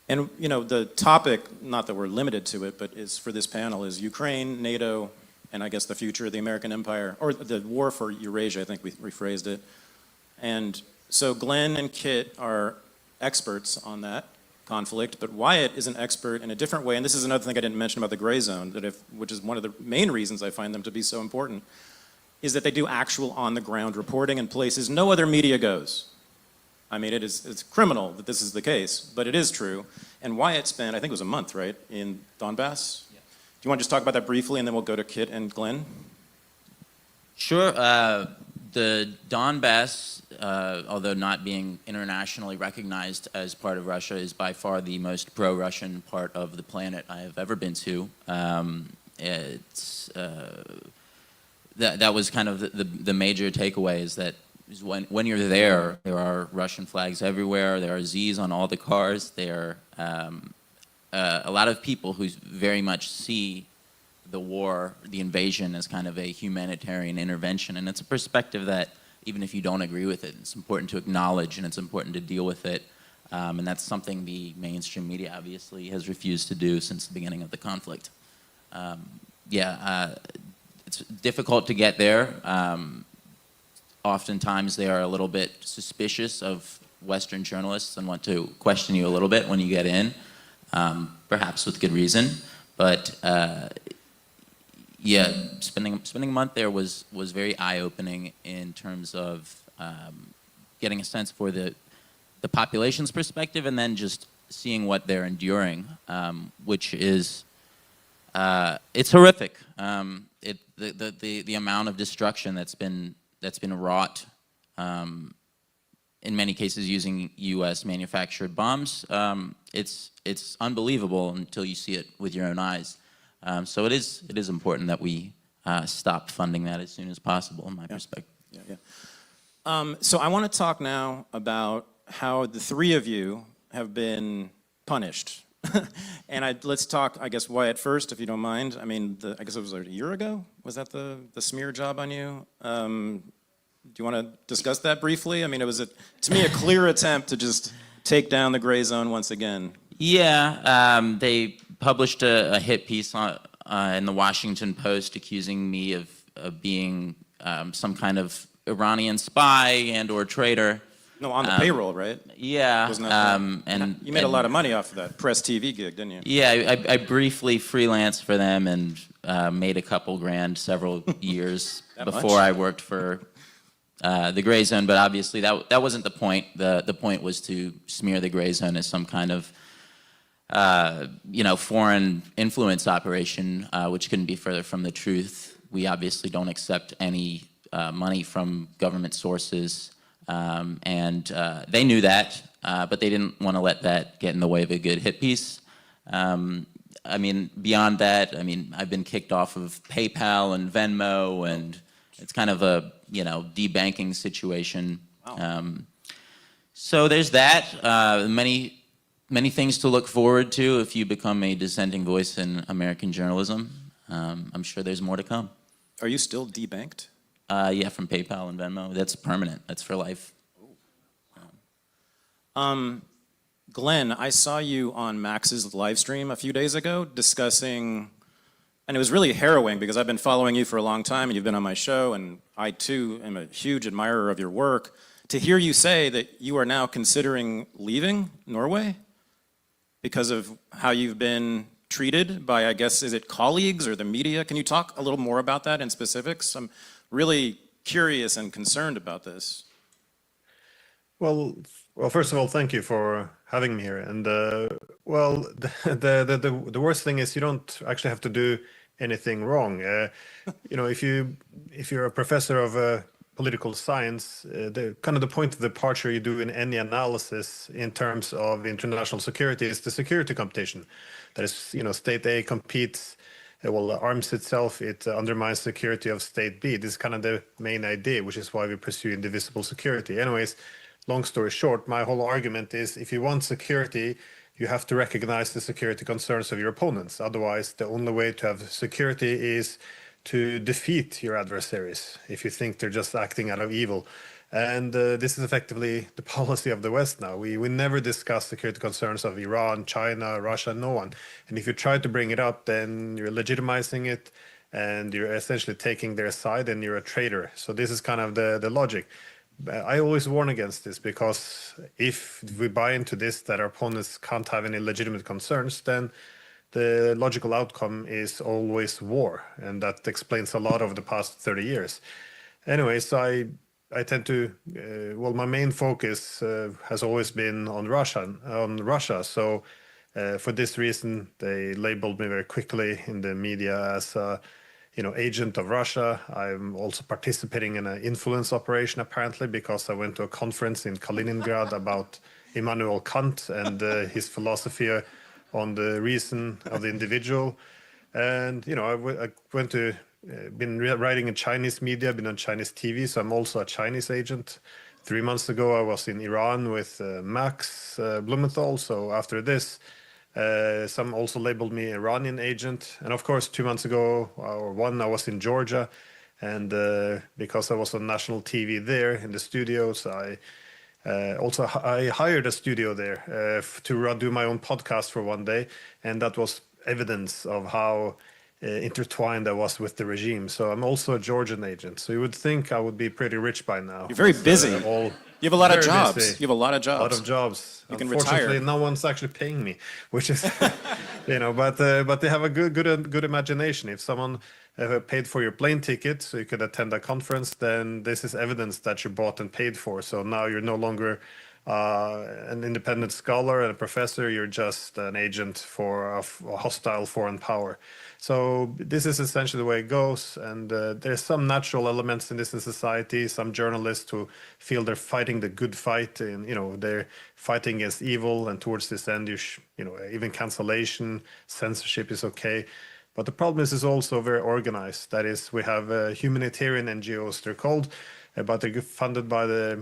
And you know, the topic, not that we're limited to it, but is for this panel is Ukraine, NATO, and I guess the future of the American empire, or the war for Eurasia, I think we rephrased it. And so Glenn and Kit are experts on that conflict, but Wyatt is an expert in a different way, and this is another thing I didn't mention about the Grayzone, which is one of the main reasons I find them to be so important, is that they do actual on-the-ground reporting in places no other media goes. I mean, it's criminal that this is the case, but it is true. And Wyatt spent, I think it was a month, right, in Donbass? Yeah. Do you want to just talk about that briefly, and then we'll go to Kit and Glenn? Sure. The Donbass, although not being internationally recognized as part of Russia, is by far the most pro-Russian part of the planet I have ever been to. That was kind of the major takeaway, is that when you're there are Russian flags everywhere. There are Z's on all the cars. There are a lot of people who very much see the war, the invasion, as kind of a humanitarian intervention, and it's a perspective that even if you don't agree with it, it's important to acknowledge and it's important to deal with it, and that's something the mainstream media obviously has refused to do since the beginning of the conflict. It's difficult to get there. Oftentimes they are a little bit suspicious of Western journalists and want to question you a little bit when you get in, perhaps with good reason, but yeah, spending a month there was very eye-opening in terms of getting a sense for the population's perspective, and then just seeing what they're enduring, which is it's horrific. The amount of destruction that's been wrought, in many cases using U.S. manufactured bombs, it's unbelievable until you see it with your own eyes. So it is important that we stop funding that as soon as possible, in my perspective. So I want to talk now about how the three of you have been punished. And let's talk, I guess, Wyatt first, if you don't mind. I mean, I guess it was a year ago? Was that the smear job on you? Do you want to discuss that briefly? I mean, it was, to me, a clear attempt to just take down the Grayzone once again. Yeah, they published a hit piece in the Washington Post accusing me of being some kind of Iranian spy and or traitor. No, on the payroll, right? Yeah. And you made a lot of money off of that Press TV gig, didn't you? Yeah, I briefly freelanced for them and made a couple grand several years before I worked for the Grayzone, but obviously that wasn't the point. The point was to smear the Grayzone as some kind of foreign influence operation, which couldn't be further from the truth. We obviously don't accept any money from government sources, and they knew that, but they didn't want to let that get in the way of a good hit piece. I mean, beyond that, I mean, I've been kicked off of PayPal and Venmo, and it's kind of a debanking situation. Wow. So there's that. Many things to look forward to if you become a dissenting voice in American journalism. I'm sure there's more to come. Are you still debanked? Yeah, from PayPal and Venmo. That's permanent. That's for life. Glenn, I saw you on Max's live stream a few days ago discussing, and it was really harrowing because I've been following you for a long time and you've been on my show, and I too am a huge admirer of your work. To hear you say that you are now considering leaving Norway because of how you've been treated by, I guess, is it colleagues or the media? Can you talk a little more about that in specifics? I'm really curious and concerned about this. Well, first of all, thank you for having me here. And well, the worst thing is you don't actually have to do anything wrong. If you're a professor of political science, the point of departure you do in any analysis in terms of international security is the security computation. That is, state A competes, arms itself, it undermines security of state B. This is kind of the main idea, which is why we pursue indivisible security. Anyways, long story short, my whole argument is if you want security, you have to recognize the security concerns of your opponents. Otherwise, the only way to have security is to defeat your adversaries if you think they're just acting out of evil. And this is effectively the policy of the West now. We never discuss security concerns of Iran, China, Russia, no one. And if you try to bring it up, then you're legitimizing it and you're essentially taking their side and you're a traitor. So this is kind of the logic. I always warn against this because if we buy into this, that our opponents can't have any legitimate concerns, then the logical outcome is always war. And that explains a lot over the past 30 years. Anyway, so I tend to, well, my main focus has always been on Russia. So for this reason, they labeled me very quickly in the media as a, agent of Russia. I'm also participating in an influence operation, apparently, because I went to a conference in Kaliningrad about Immanuel Kant and his philosophy on the reason of the individual. And, I went to, been writing in Chinese media, been on Chinese TV, so I'm also a Chinese agent. 3 months ago, I was in Iran with Max Blumenthal. So after this, some also labeled me Iranian agent. And of course, 2 months ago, I was in Georgia. And because I was on national TV there in the studios, I hired a studio there to do my own podcast for one day. And that was evidence of how intertwined I was with the regime. So I'm also a Georgian agent. So you would think I would be pretty rich by now. You're very busy. You have a lot of very jobs. busy. You have a lot of jobs. A lot of jobs. You can Unfortunately, retire. no one's actually paying me, which is, but they have a good imagination. If someone paid for your plane ticket so you could attend a conference, then this is evidence that you bought and paid for. So now you're no longer an independent scholar and a professor. You're just an agent for a hostile foreign power. So this is essentially the way it goes. And there's some natural elements in this in society. Some journalists who feel they're fighting the good fight, and they're fighting against evil. And towards this end, even cancellation, censorship is okay. But the problem is also very organized. That is, we have humanitarian NGOs, they're called, but they're funded by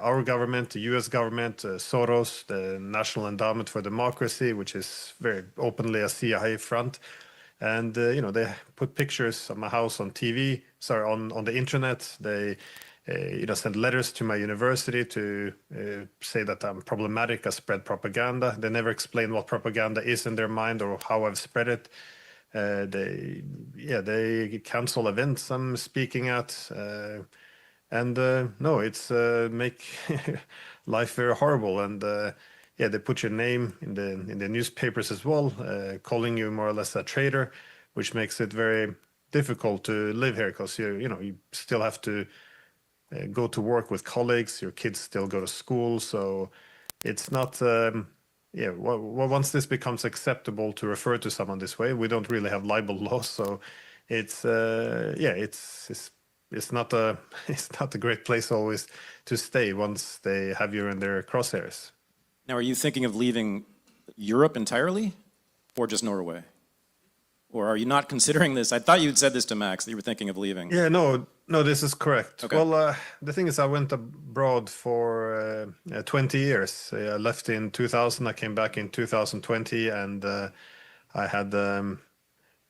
our government, the US government, Soros, the National Endowment for Democracy, which is very openly a CIA front. And, they put pictures of my house on TV, on the internet. They, send letters to my university to say that I'm problematic, I spread propaganda. They never explain what propaganda is in their mind or how I've spread it. They cancel events I'm speaking at. No, it's make life very horrible. And they put your name in the newspapers as well, calling you more or less a traitor, which makes it very difficult to live here because you still have to go to work with colleagues. Your kids still go to school, so it's not. Once this becomes acceptable to refer to someone this way, we don't really have libel laws, so it's it's not a great place always to stay once they have you in their crosshairs. Now, are you thinking of leaving Europe entirely, or just Norway? Or are you not considering this? I thought you'd said this to Max, that you were thinking of leaving. Yeah, no, this is correct. Okay. Well, the thing is, I went abroad for 20 years. I left in 2000, I came back in 2020, and I had, I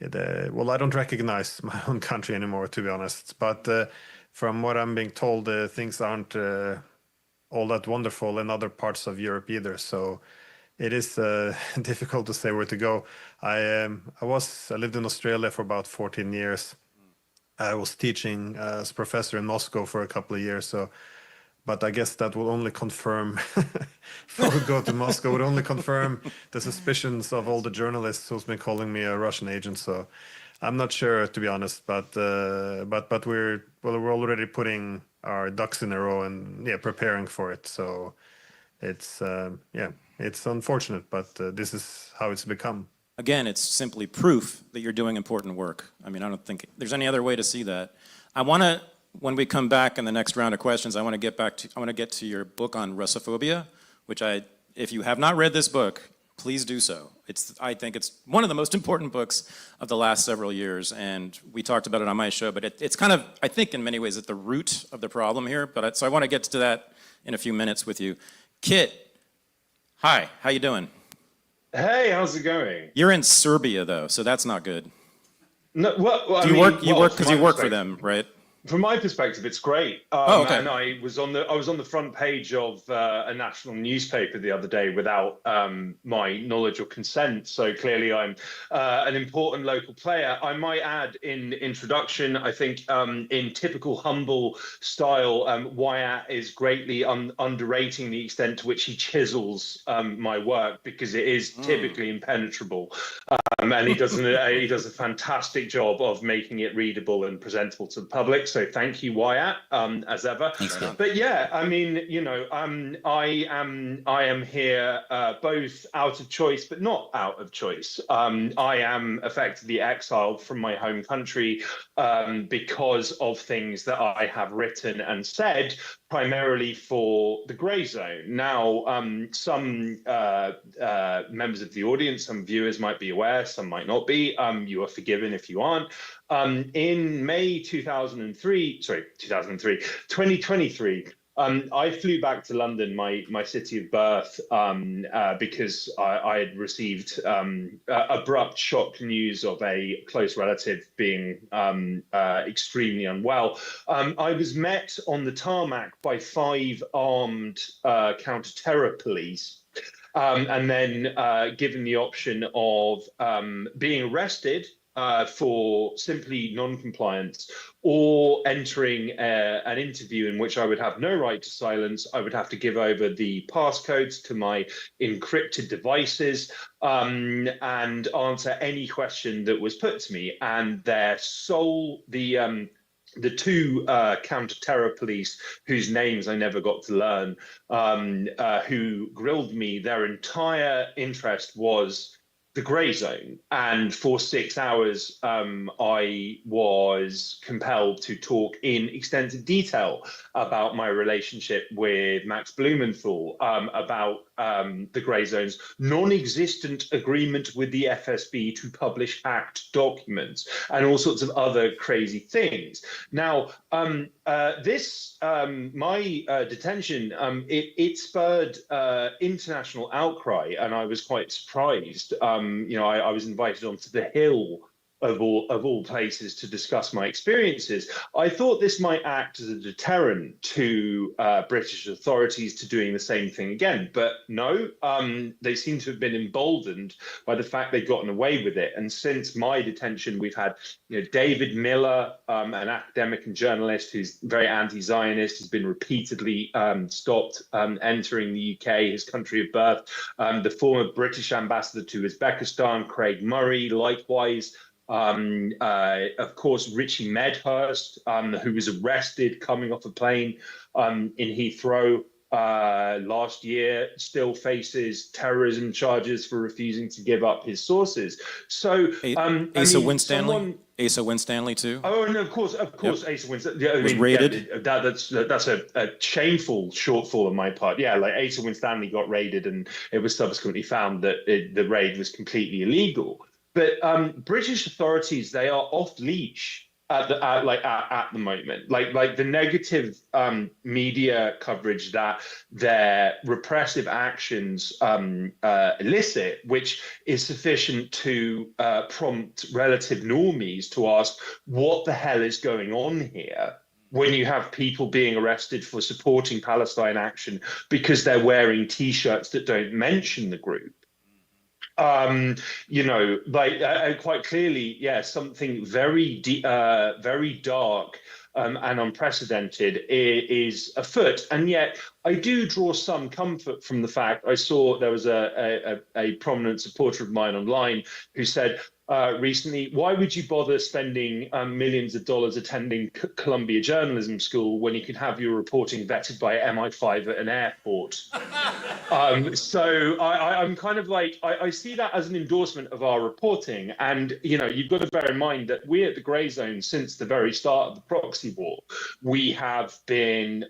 don't recognize my own country anymore, to be honest. But from what I'm being told, things aren't all that wonderful in other parts of Europe either. So it is difficult to say where to go. I lived in Australia for about 14 years. I was teaching as professor in Moscow for a couple of years. But I guess that will only confirm, if I would go to Moscow, would only confirm the suspicions of all the journalists who's been calling me a Russian agent. So I'm not sure, to be honest. But we're already putting our ducks in a row and preparing for it. So it's it's unfortunate, but this is how it's become. Again, it's simply proof that you're doing important work. I mean, I don't think there's any other way to see that. I want to, when we come back in the next round of questions, I want to get to your book on Russophobia, which if you have not read this book, please do so. I think it's one of the most important books of the last several years, and we talked about it on my show, but it's kind of, I think in many ways, at the root of the problem here, so I want to get to that in a few minutes with you. Kit, hi, how you doing? Hey, how's it going? You're in Serbia, though, so that's not good. No, well, You work because you work for them, right? From my perspective, it's great. Okay. And I was on the front page of a national newspaper the other day without my knowledge or consent. So clearly, I'm an important local player. I might add in introduction, I think in typical humble style, Wyatt is greatly underrating the extent to which he chisels my work, because it is typically impenetrable. And he does a fantastic job of making it readable and presentable to the public. So thank you, Wyatt, as ever. Thanks, Glenn. But yeah, I mean, I am here both out of choice, but not out of choice. I am effectively exiled from my home country because of things that I have written and said, primarily for the Grayzone. Now, some members of the audience, some viewers might be aware, some might not be. You are forgiven if you aren't. In May 2023, I flew back to London, my city of birth, because I had received abrupt shock news of a close relative being extremely unwell. I was met on the tarmac by 5 armed counter-terror police. And then given the option of being arrested for simply non-compliance, or entering an interview in which I would have no right to silence. I would have to give over the passcodes to my encrypted devices and answer any question that was put to me. And the 2 counter-terror police, whose names I never got to learn, who grilled me, their entire interest was the Grayzone. And for 6 hours, I was compelled to talk in extensive detail about my relationship with Max Blumenthal, about the Grayzone's non-existent agreement with the FSB to publish hacked documents, and all sorts of other crazy things. Now, my detention, it spurred international outcry, and I was quite surprised. I was invited onto the Hill of all places to discuss my experiences. I thought this might act as a deterrent to British authorities to doing the same thing again, but no, they seem to have been emboldened by the fact they've gotten away with it. And since my detention, we've had David Miller, an academic and journalist who's very anti-Zionist, has been repeatedly stopped entering the UK, his country of birth. The former British ambassador to Uzbekistan, Craig Murray, likewise. Of course, Richie Medhurst, who was arrested coming off a plane in Heathrow last year, still faces terrorism charges for refusing to give up his sources. So, Asa Winstanley? Asa Winstanley too? Oh, and of course, Asa Winstanley. Yeah, was raided. Yeah, that's a shameful shortfall on my part. Yeah, like Asa Winstanley got raided, and it was subsequently found that the raid was completely illegal. But British authorities, they are off leash at the moment. Like the negative media coverage that their repressive actions elicit, which is sufficient to prompt relative normies to ask what the hell is going on here, when you have people being arrested for supporting Palestine action because they're wearing T-shirts that don't mention the group. Quite clearly, yeah, something very dark and unprecedented is afoot. And yet I do draw some comfort from the fact I saw there was a prominent supporter of mine online who said recently, why would you bother spending millions of dollars attending Columbia Journalism School when you could have your reporting vetted by MI5 at an airport? So I'm kind of like, I see that as an endorsement of our reporting. And, you've got to bear in mind that we at the Grayzone, since the very start of the proxy war, we have been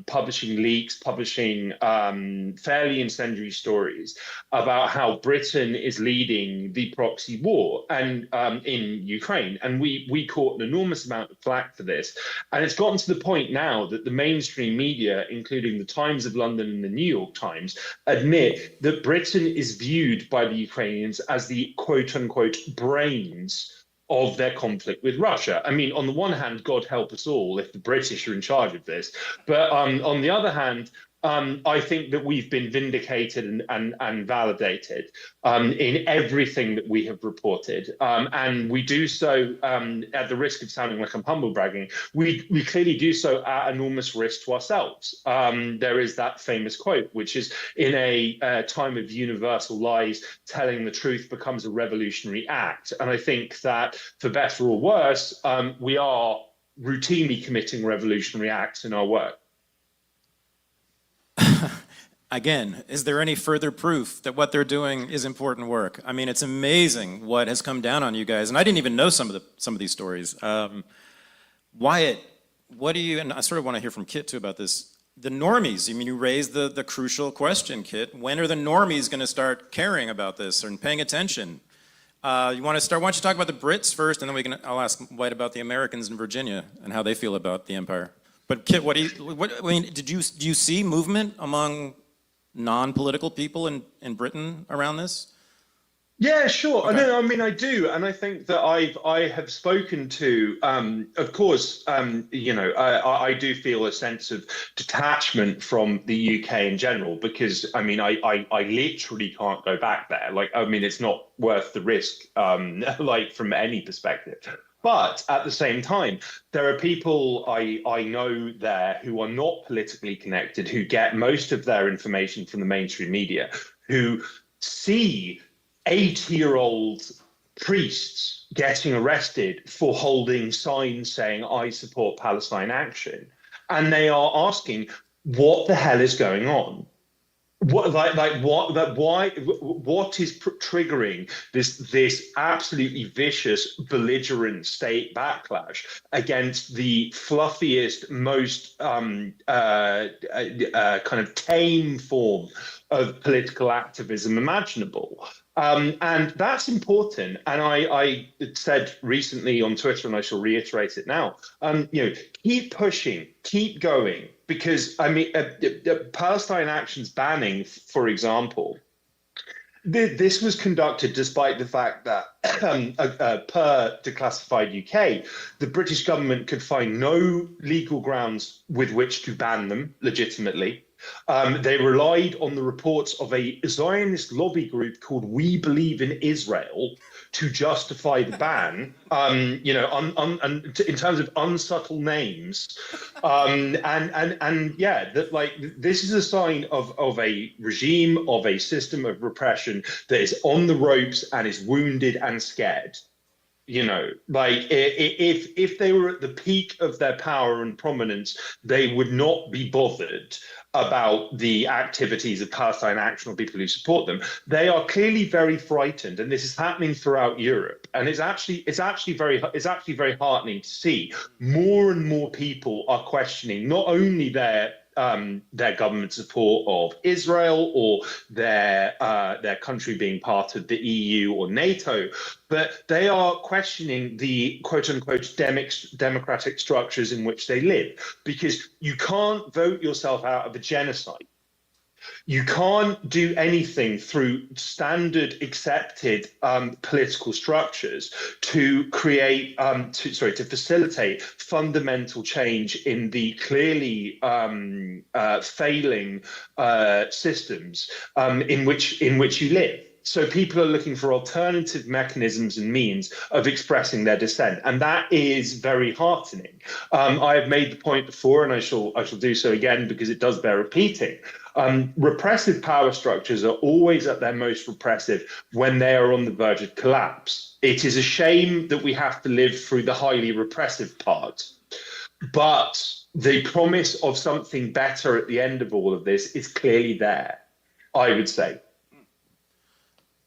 publishing leaks, publishing fairly incendiary stories about how Britain is leading the proxy war and in Ukraine. And we caught an enormous amount of flack for this. And it's gotten to the point now that the mainstream media, including the Times of London and the New York Times, admit that Britain is viewed by the Ukrainians as the quote unquote brains of their conflict with Russia. I mean, on the one hand, God help us all if the British are in charge of this. But on the other hand, I think that we've been vindicated and validated in everything that we have reported. And we do so at the risk of sounding like I'm humble bragging. We clearly do so at enormous risk to ourselves. There is that famous quote, which is, in a time of universal lies, telling the truth becomes a revolutionary act. And I think that, for better or worse, we are routinely committing revolutionary acts in our work. Again, is there any further proof that what they're doing is important work? I mean, it's amazing what has come down on you guys, and I didn't even know some of these stories. Wyatt, what do you, and I sort of want to hear from Kit too about this, the normies. I mean, you raised the crucial question, Kit. When are the normies going to start caring about this and paying attention? You want to start? Why don't you talk about the Brits first, and then I'll ask Wyatt about the Americans in Virginia and how they feel about the empire. But Kit, I mean, do you see movement among non-political people in Britain around this? Yeah, sure. Okay. No, I mean, I do, and I think that I have spoken to, of course, you know, I do feel a sense of detachment from the UK in general, because I mean, I literally can't go back there. Like, I mean, it's not worth the risk, like from any perspective. But at the same time, there are people I know there who are not politically connected, who get most of their information from the mainstream media, who see 80-year-old priests getting arrested for holding signs saying, "I support Palestine action." And they are asking, what the hell is going on? What is triggering this absolutely vicious, belligerent state backlash against the fluffiest, most kind of tame form of political activism imaginable? And that's important. And I said recently on Twitter, and I shall reiterate it now, you know, keep pushing, keep going, because I mean, Palestine Action's banning, for example, this was conducted despite the fact that per Declassified UK, the British government could find no legal grounds with which to ban them legitimately. They relied on the reports of a Zionist lobby group called We Believe in Israel to justify the ban, you know, in terms of unsubtle names. And yeah, that, like, this is a sign of a regime, of a system of repression that is on the ropes and is wounded and scared. You know, like, if they were at the peak of their power and prominence, they would not be bothered about the activities of Palestine Action or people who support them. They are clearly very frightened, and this is happening throughout Europe. And it's actually very heartening to see more and more people are questioning not only their government support of Israel or their country being part of the EU or NATO, but they are questioning the quote-unquote democratic structures in which they live, because you can't vote yourself out of a genocide. You can't do anything through standard accepted political structures to create, to facilitate fundamental change in the clearly failing systems in which you live. So people are looking for alternative mechanisms and means of expressing their dissent, and that is very heartening. I have made the point before, and I shall do so again because it does bear repeating. Repressive power structures are always at their most repressive when they are on the verge of collapse. It is a shame that we have to live through the highly repressive part, but the promise of something better at the end of all of this is clearly there, I would say.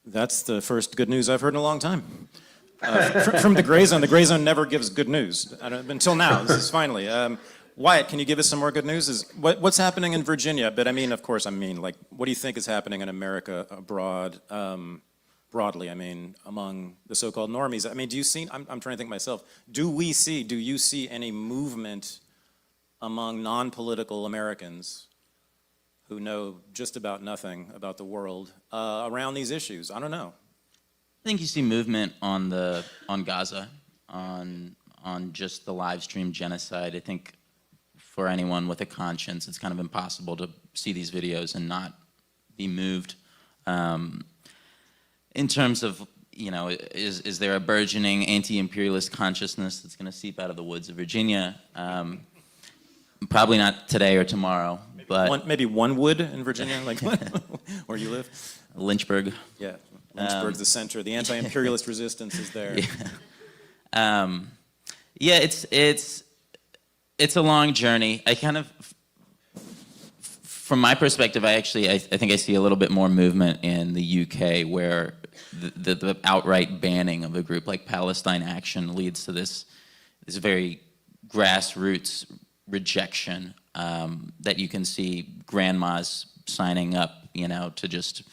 That's the first good news I've heard in a long time. From the Grayzone. The Grayzone never gives good news until now. This is finally. Wyatt, can you give us some more good news? What's happening in Virginia? But I mean, of course, like, what do you think is happening in America abroad, broadly? I mean, among the so-called normies. I mean, do you see? I'm trying to think myself. Do you see any movement among non-political Americans who know just about nothing about the world around these issues? I don't know. I think you see movement on Gaza, on just the live stream genocide. I think for anyone with a conscience, it's kind of impossible to see these videos and not be moved. In terms of, you know, is there a burgeoning anti-imperialist consciousness that's going to seep out of the woods of Virginia? Probably not today or tomorrow, but Maybe one wood in Virginia, like where you live. Lynchburg. Yeah, Lynchburg's the center. The anti-imperialist resistance is there. Yeah, yeah, it's a long journey. I kind of, from my perspective, I think I see a little bit more movement in the UK, where the outright banning of a group like Palestine Action leads to this very grassroots rejection that you can see grandmas signing up, you know, to just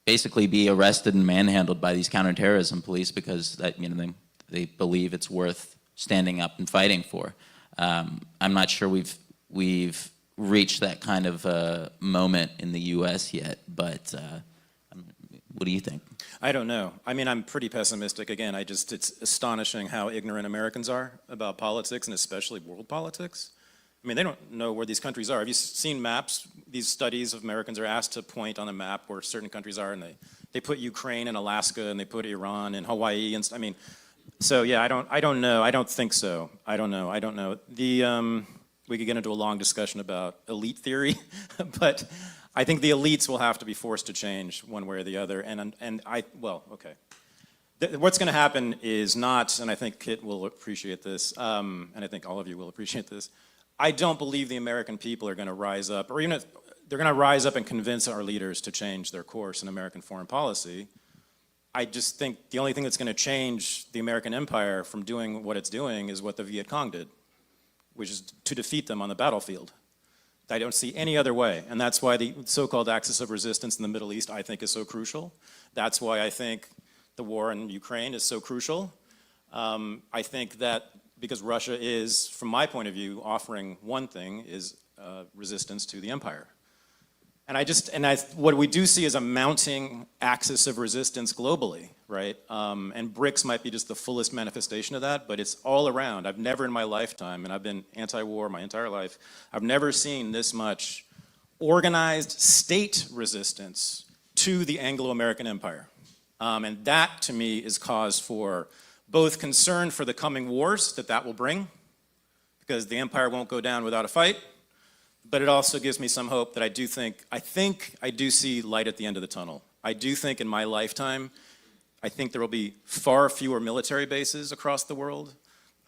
basically be arrested and manhandled by these counterterrorism police because that, you know, they believe it's worth standing up and fighting for. I'm not sure we've reached that kind of moment in the U.S. yet, but what do you think? I don't know. I mean, I'm pretty pessimistic. Again, it's astonishing how ignorant Americans are about politics, and especially world politics. I mean, they don't know where these countries are. Have you seen maps? These studies of Americans are asked to point on a map where certain countries are, and they put Ukraine and Alaska, and they put Iran and Hawaii, and I mean, so yeah, I don't know. I don't think so. I don't know. We could get into a long discussion about elite theory, but I think the elites will have to be forced to change one way or the other. Well, okay. What's going to happen is not, and I think Kit will appreciate this, and I think all of you will appreciate this. I don't believe the American people are going to rise up, or even if they're going to rise up and convince our leaders to change their course in American foreign policy. I just think the only thing that's going to change the American empire from doing what it's doing is what the Viet Cong did, which is to defeat them on the battlefield. I don't see any other way, and that's why the so-called axis of resistance in the Middle East, I think, is so crucial. That's why I think the war in Ukraine is so crucial. I think that because Russia is, from my point of view, offering one thing, is resistance to the empire. What we do see is a mounting axis of resistance globally, right? And BRICS might be just the fullest manifestation of that, but it's all around. I've never in my lifetime, and I've been anti-war my entire life, I've never seen this much organized state resistance to the Anglo-American empire. And that, to me, is cause for both concern for the coming wars that will bring, because the empire won't go down without a fight, but it also gives me some hope that I do see light at the end of the tunnel. I do think in my lifetime, I think there will be far fewer military bases across the world.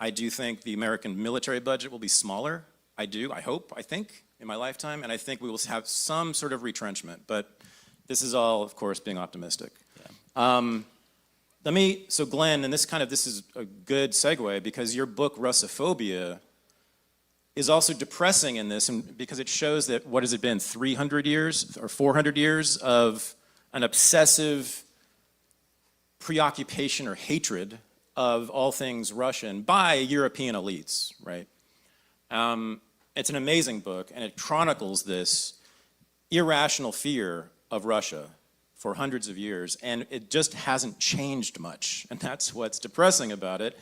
I do think the American military budget will be smaller. I think, in my lifetime, and I think we will have some sort of retrenchment, but this is all, of course, being optimistic. Yeah. So Glenn, and this is a good segue, because your book, Russophobia, is also depressing in this, and because it shows that, what has it been, 300 years or 400 years of an obsessive preoccupation or hatred of all things Russian by European elites, right? It's an amazing book, and it chronicles this irrational fear of Russia for hundreds of years, and it just hasn't changed much, and that's what's depressing about it.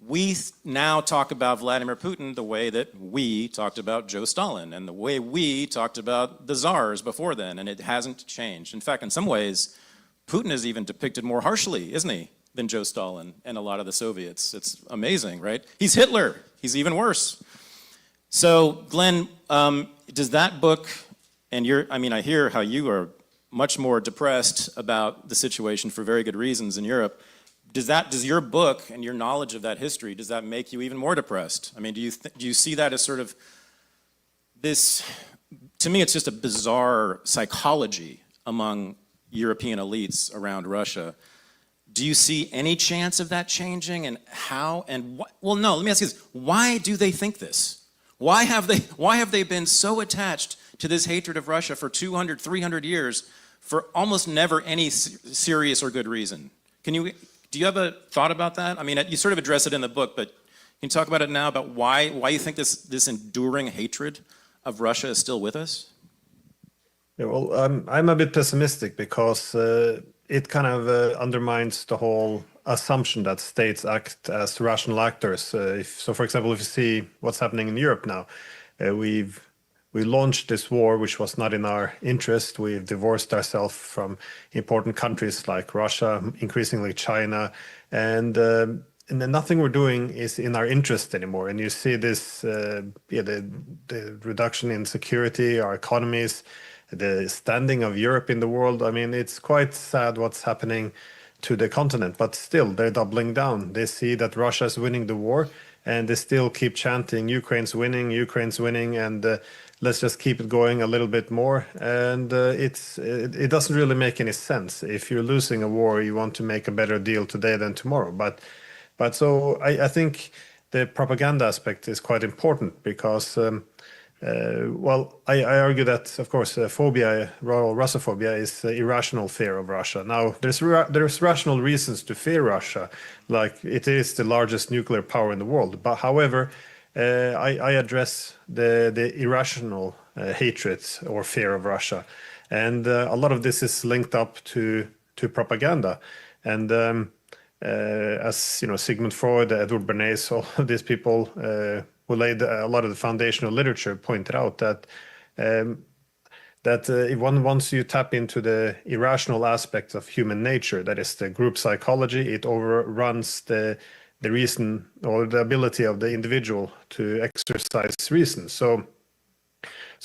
We now talk about Vladimir Putin the way that we talked about Joe Stalin, and the way we talked about the czars before then, and it hasn't changed. In fact, in some ways, Putin is even depicted more harshly, isn't he, than Joe Stalin and a lot of the Soviets. It's amazing, right? He's Hitler. He's even worse. So, Glenn, does that book, and I hear how you are much more depressed about the situation for very good reasons in Europe. Does your book and your knowledge of that history, does that make you even more depressed? I mean, do you see that as sort of this, to me, it's just a bizarre psychology among European elites around Russia. Do you see any chance of that changing, and how, and what? Well, no, let me ask you this. Why do they think this? Why have they been so attached to this hatred of Russia for 200, 300 years for almost never any serious or good reason? Do you have a thought about that? I mean, you sort of address it in the book, but can you talk about it now, about why you think this enduring hatred of Russia is still with us? Yeah, well, I'm a bit pessimistic because it kind of undermines the whole assumption that states act as rational actors. So, for example, if you see what's happening in Europe now, we launched this war which was not in our interest. We've divorced ourselves from important countries like Russia, increasingly China, and then nothing we're doing is in our interest anymore. And you see this, the reduction in security, our economies, the standing of Europe in the world. I mean, it's quite sad what's happening to the continent, but still they're doubling down. They see that Russia is winning the war, and they still keep chanting, Ukraine's winning, and let's just keep it going a little bit more. And it doesn't really make any sense. If you're losing a war, you want to make a better deal today than tomorrow. But so I think the propaganda aspect is quite important because, I argue that, of course, phobia, royal Russophobia, is irrational fear of Russia. Now, there's rational reasons to fear Russia, like it is the largest nuclear power in the world. But however, I address the irrational hatred or fear of Russia, and a lot of this is linked up to propaganda. And as you know, Sigmund Freud, Edward Bernays, all of these people who laid a lot of the foundational literature pointed out that once you tap into the irrational aspects of human nature, that is the group psychology, it overruns the reason or the ability of the individual to exercise reason. So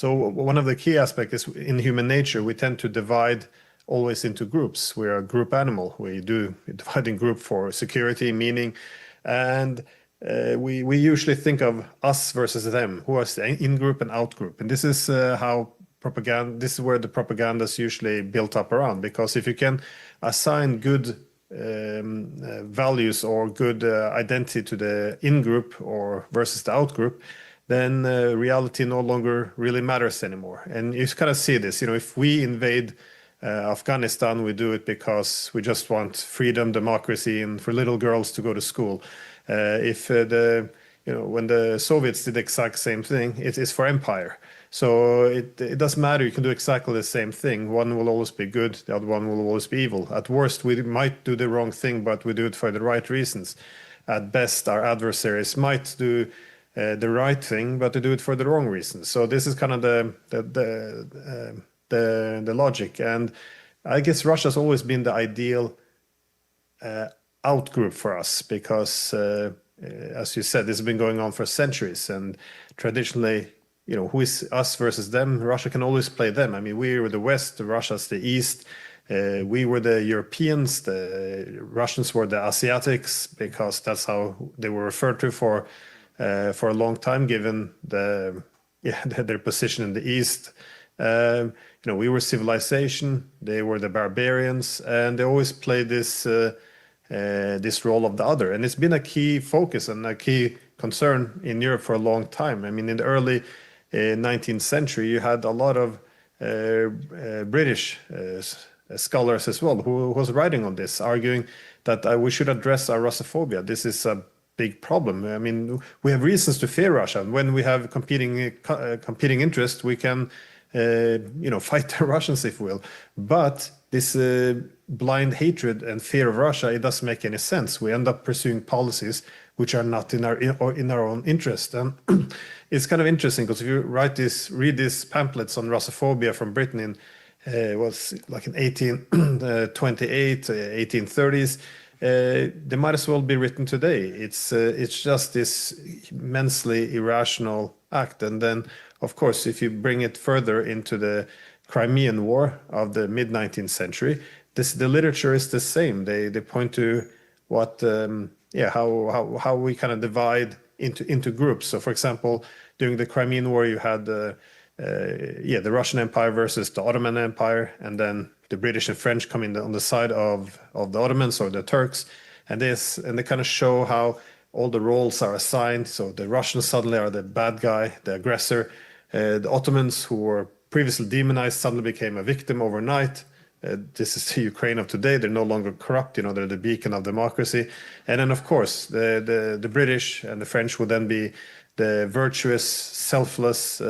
one of the key aspects is in human nature, we tend to divide always into groups. We're a group animal. We divide in group for security, meaning, and we usually think of us versus them, who are in group and out group. And this is how propaganda. This is where the propaganda is usually built up around. Because if you can assign good values or good identity to the in group or versus the out group, then reality no longer really matters anymore. And you kind of see this. You know, if we invade Afghanistan, we do it because we just want freedom, democracy, and for little girls to go to school. When the Soviets did the exact same thing, it is for empire. So it doesn't matter. You can do exactly the same thing. One will always be good. The other one will always be evil. At worst, we might do the wrong thing, but we do it for the right reasons. At best, our adversaries might do the right thing, but they do it for the wrong reasons. So this is kind of the logic. And I guess Russia's always been the ideal out group for us because, as you said, this has been going on for centuries. And traditionally, you know, who is us versus them? Russia can always play them. I mean, we were the West, Russia's the East. We were the Europeans. The Russians were the Asiatics because that's how they were referred to for a long time, given their position in the East. We were civilization. They were the barbarians, and they always played this role of the other. And it's been a key focus and a key concern in Europe for a long time. I mean, in the early 19th century, you had a lot of British scholars as well who was writing on this, arguing that we should address our Russophobia. This is a big problem. I mean, we have reasons to fear Russia. When we have competing interests, we can fight the Russians, if you will. But this blind hatred and fear of Russia, it doesn't make any sense. We end up pursuing policies which are not in our own interest. And it's kind of interesting because if you read these pamphlets on Russophobia from Britain in was like in 1828, 1830s, they might as well be written today. It's just this immensely irrational act. And then, of course, if you bring it further into the Crimean War of the mid-19th century, the literature is the same. They point to what how we kind of divide into groups. So, for example, during the Crimean War, you had the Russian Empire versus the Ottoman Empire, and then the British and French come in on the side of the Ottomans or the Turks, and they kind of show how all the roles are assigned. So the Russians suddenly are the bad guy, the aggressor. The Ottomans, who were previously demonized, suddenly became a victim overnight. This is the Ukraine of today. They're no longer corrupt. They're the beacon of democracy. And then, of course, the British and the French would then be the virtuous, selfless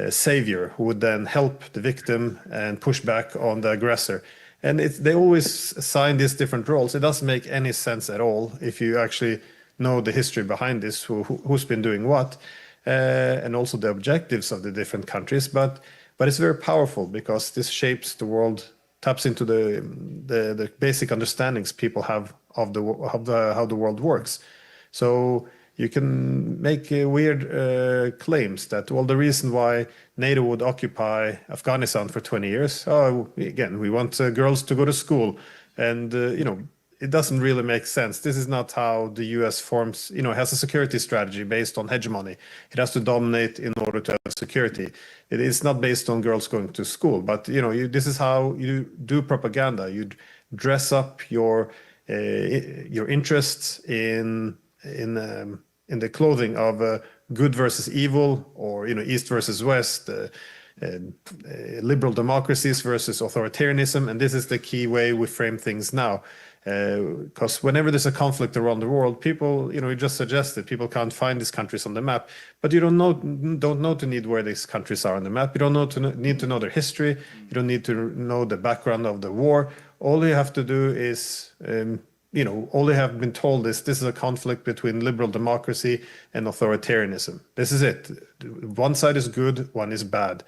savior who would then help the victim and push back on the aggressor. And they always assign these different roles. It doesn't make any sense at all if you actually know the history behind this, who's been doing what, and also the objectives of the different countries. But it's very powerful because this shapes the world, taps into the basic understandings people have of how the world works. So you can make weird claims that, well, the reason why NATO would occupy Afghanistan for 20 years, again, we want girls to go to school. And, it doesn't really make sense. This is not how the US forms, has a security strategy based on hegemony. It has to dominate in order to have security. It is not based on girls going to school, but, this is how you do propaganda. You dress up your interests in the clothing of good versus evil, or East versus West, liberal democracies versus authoritarianism, and this is the key way we frame things now. Because whenever there's a conflict around the world, people, you just suggested, people can't find these countries on the map, but you don't know to need where these countries are on the map. You don't need to know their history. You don't need to know the background of the war. All you have to do is all they have been told is this is a conflict between liberal democracy and authoritarianism. This is it. One side is good, one is bad.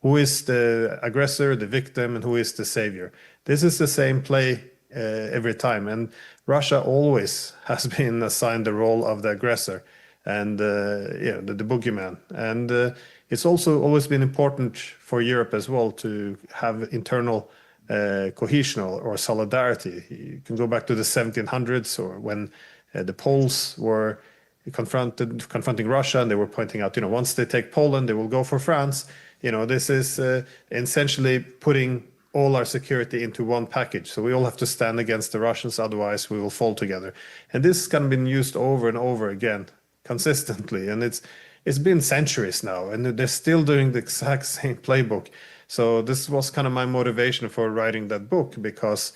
Who is the aggressor, the victim, and who is the savior? This is the same play every time. And Russia always has been assigned the role of the aggressor and the boogeyman. And it's also always been important for Europe as well to have internal cohesion or solidarity. You can go back to the 1700s, or when the Poles were confronting Russia, and they were pointing out, once they take Poland, they will go for France. This is essentially putting all our security into one package. So we all have to stand against the Russians, otherwise we will fall together. And this has kind of been used over and over again, consistently. And it's been centuries now, and they're still doing the exact same playbook. So this was kind of my motivation for writing that book, because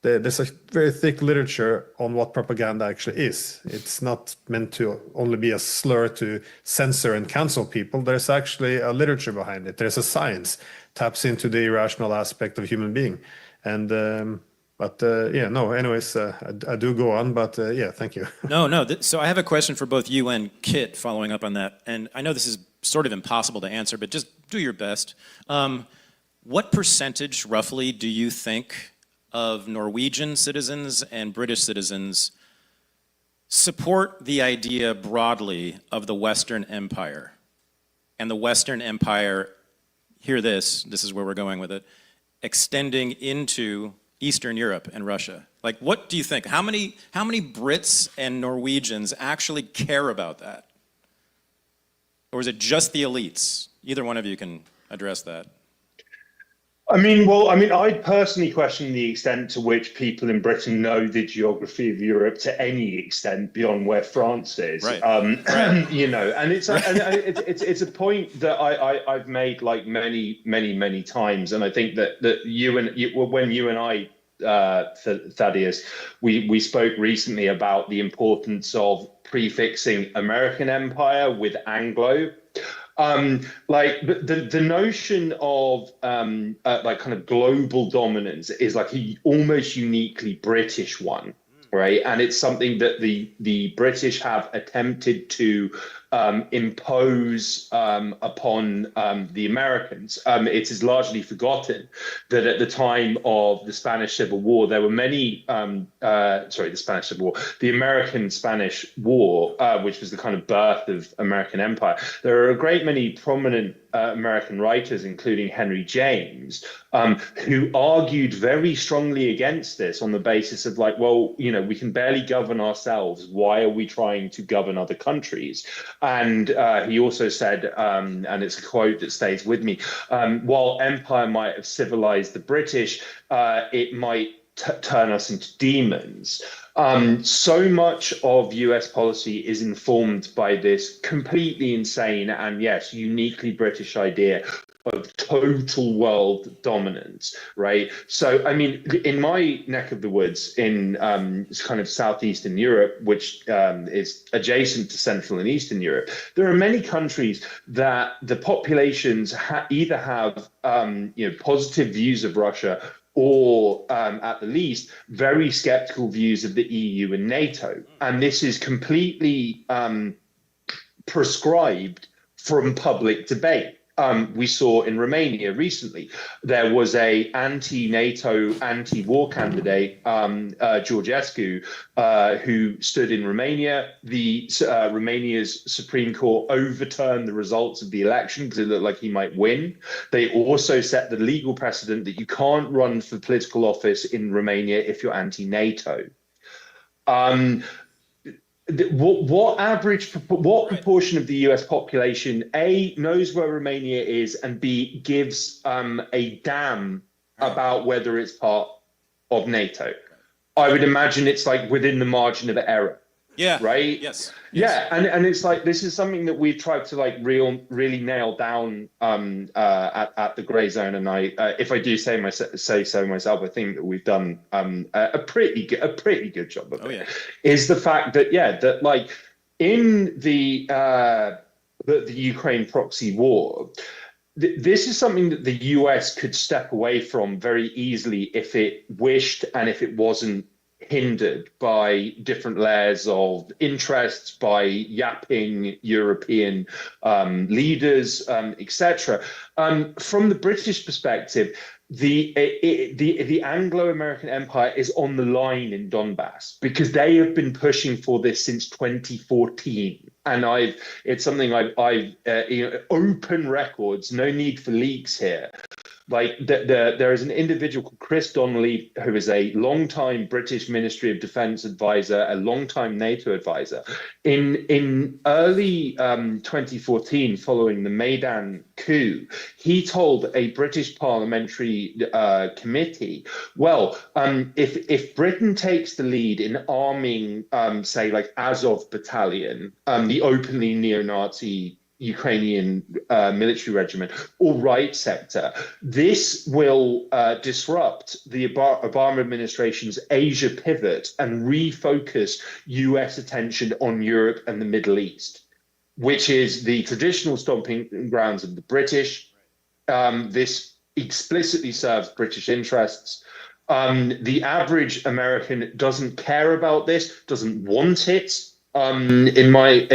there's a very thick literature on what propaganda actually is. It's not meant to only be a slur to censor and cancel people. There's actually a literature behind it. There's a science, taps into the irrational aspect of human being. And anyways, I do go on, but thank you. No. So I have a question for both you and Kit following up on that. And I know this is sort of impossible to answer, but just do your best. What percentage, roughly, do you think of Norwegian citizens and British citizens support the idea broadly of the Western Empire? And the Western Empire, hear this is where we're going with it, extending into Eastern Europe and Russia. Like, what do you think? How many Brits and Norwegians actually care about that? Or is it just the elites? Either one of you can address that. I personally question the extent to which people in Britain know the geography of Europe to any extent beyond where France is. Right. And it's a point that I've made like many times, and I think that when you and I, Thaddeus, we spoke recently about the importance of prefixing American Empire with Anglo. The notion of like kind of global dominance is like a almost uniquely British one, right? And it's something that the British have attempted to impose upon the Americans. It is largely forgotten that at the time of the Spanish Civil War, there were many, the American-Spanish War, which was the kind of birth of American empire. There are a great many prominent American writers, including Henry James, who argued very strongly against this on the basis of like, well, we can barely govern ourselves. Why are we trying to govern other countries? And he also said, and it's a quote that stays with me, while empire might have civilized the British, it might turn us into demons. So much of US policy is informed by this completely insane and, yes, uniquely British idea of total world dominance, right? So, in my neck of the woods, in kind of southeastern Europe, which is adjacent to Central and Eastern Europe, there are many countries that the populations either have positive views of Russia or at the least, very skeptical views of the EU and NATO. And this is completely prescribed from public debate. We saw in Romania recently, there was a anti-NATO, anti-war candidate, Georgescu, who stood in Romania. Romania's Supreme Court overturned the results of the election because it looked like he might win. They also set the legal precedent that you can't run for political office in Romania if you're anti-NATO. What proportion of the US population, A, knows where Romania is, and B, gives a damn about whether it's part of NATO? I would imagine it's like within the margin of error. Yeah. Right. Yes. Yeah, and it's like this is something that we've tried to like really nail down at the Grayzone, and if I do say so myself, I think that we've done a pretty good job of it. Yeah. Is the fact that that like in the Ukraine proxy war, this is something that the US could step away from very easily if it wished, and if it wasn't hindered by different layers of interests, by yapping European leaders, etc. From the British perspective, the Anglo-American Empire is on the line in Donbass because they have been pushing for this since 2014, and it's something I've open records, no need for leaks here. Like there is an individual called Chris Donnelly, who is a long-time British Ministry of Defence advisor, a long-time NATO advisor. In early 2014, following the Maidan coup, he told a British parliamentary committee, well, if Britain takes the lead in arming, say, like Azov Battalion, the openly neo-Nazi Ukrainian military regiment or right sector, this will disrupt the Obama administration's Asia pivot and refocus US attention on Europe and the Middle East, which is the traditional stomping grounds of the British. This explicitly serves British interests. The average American doesn't care about this, doesn't want it. In my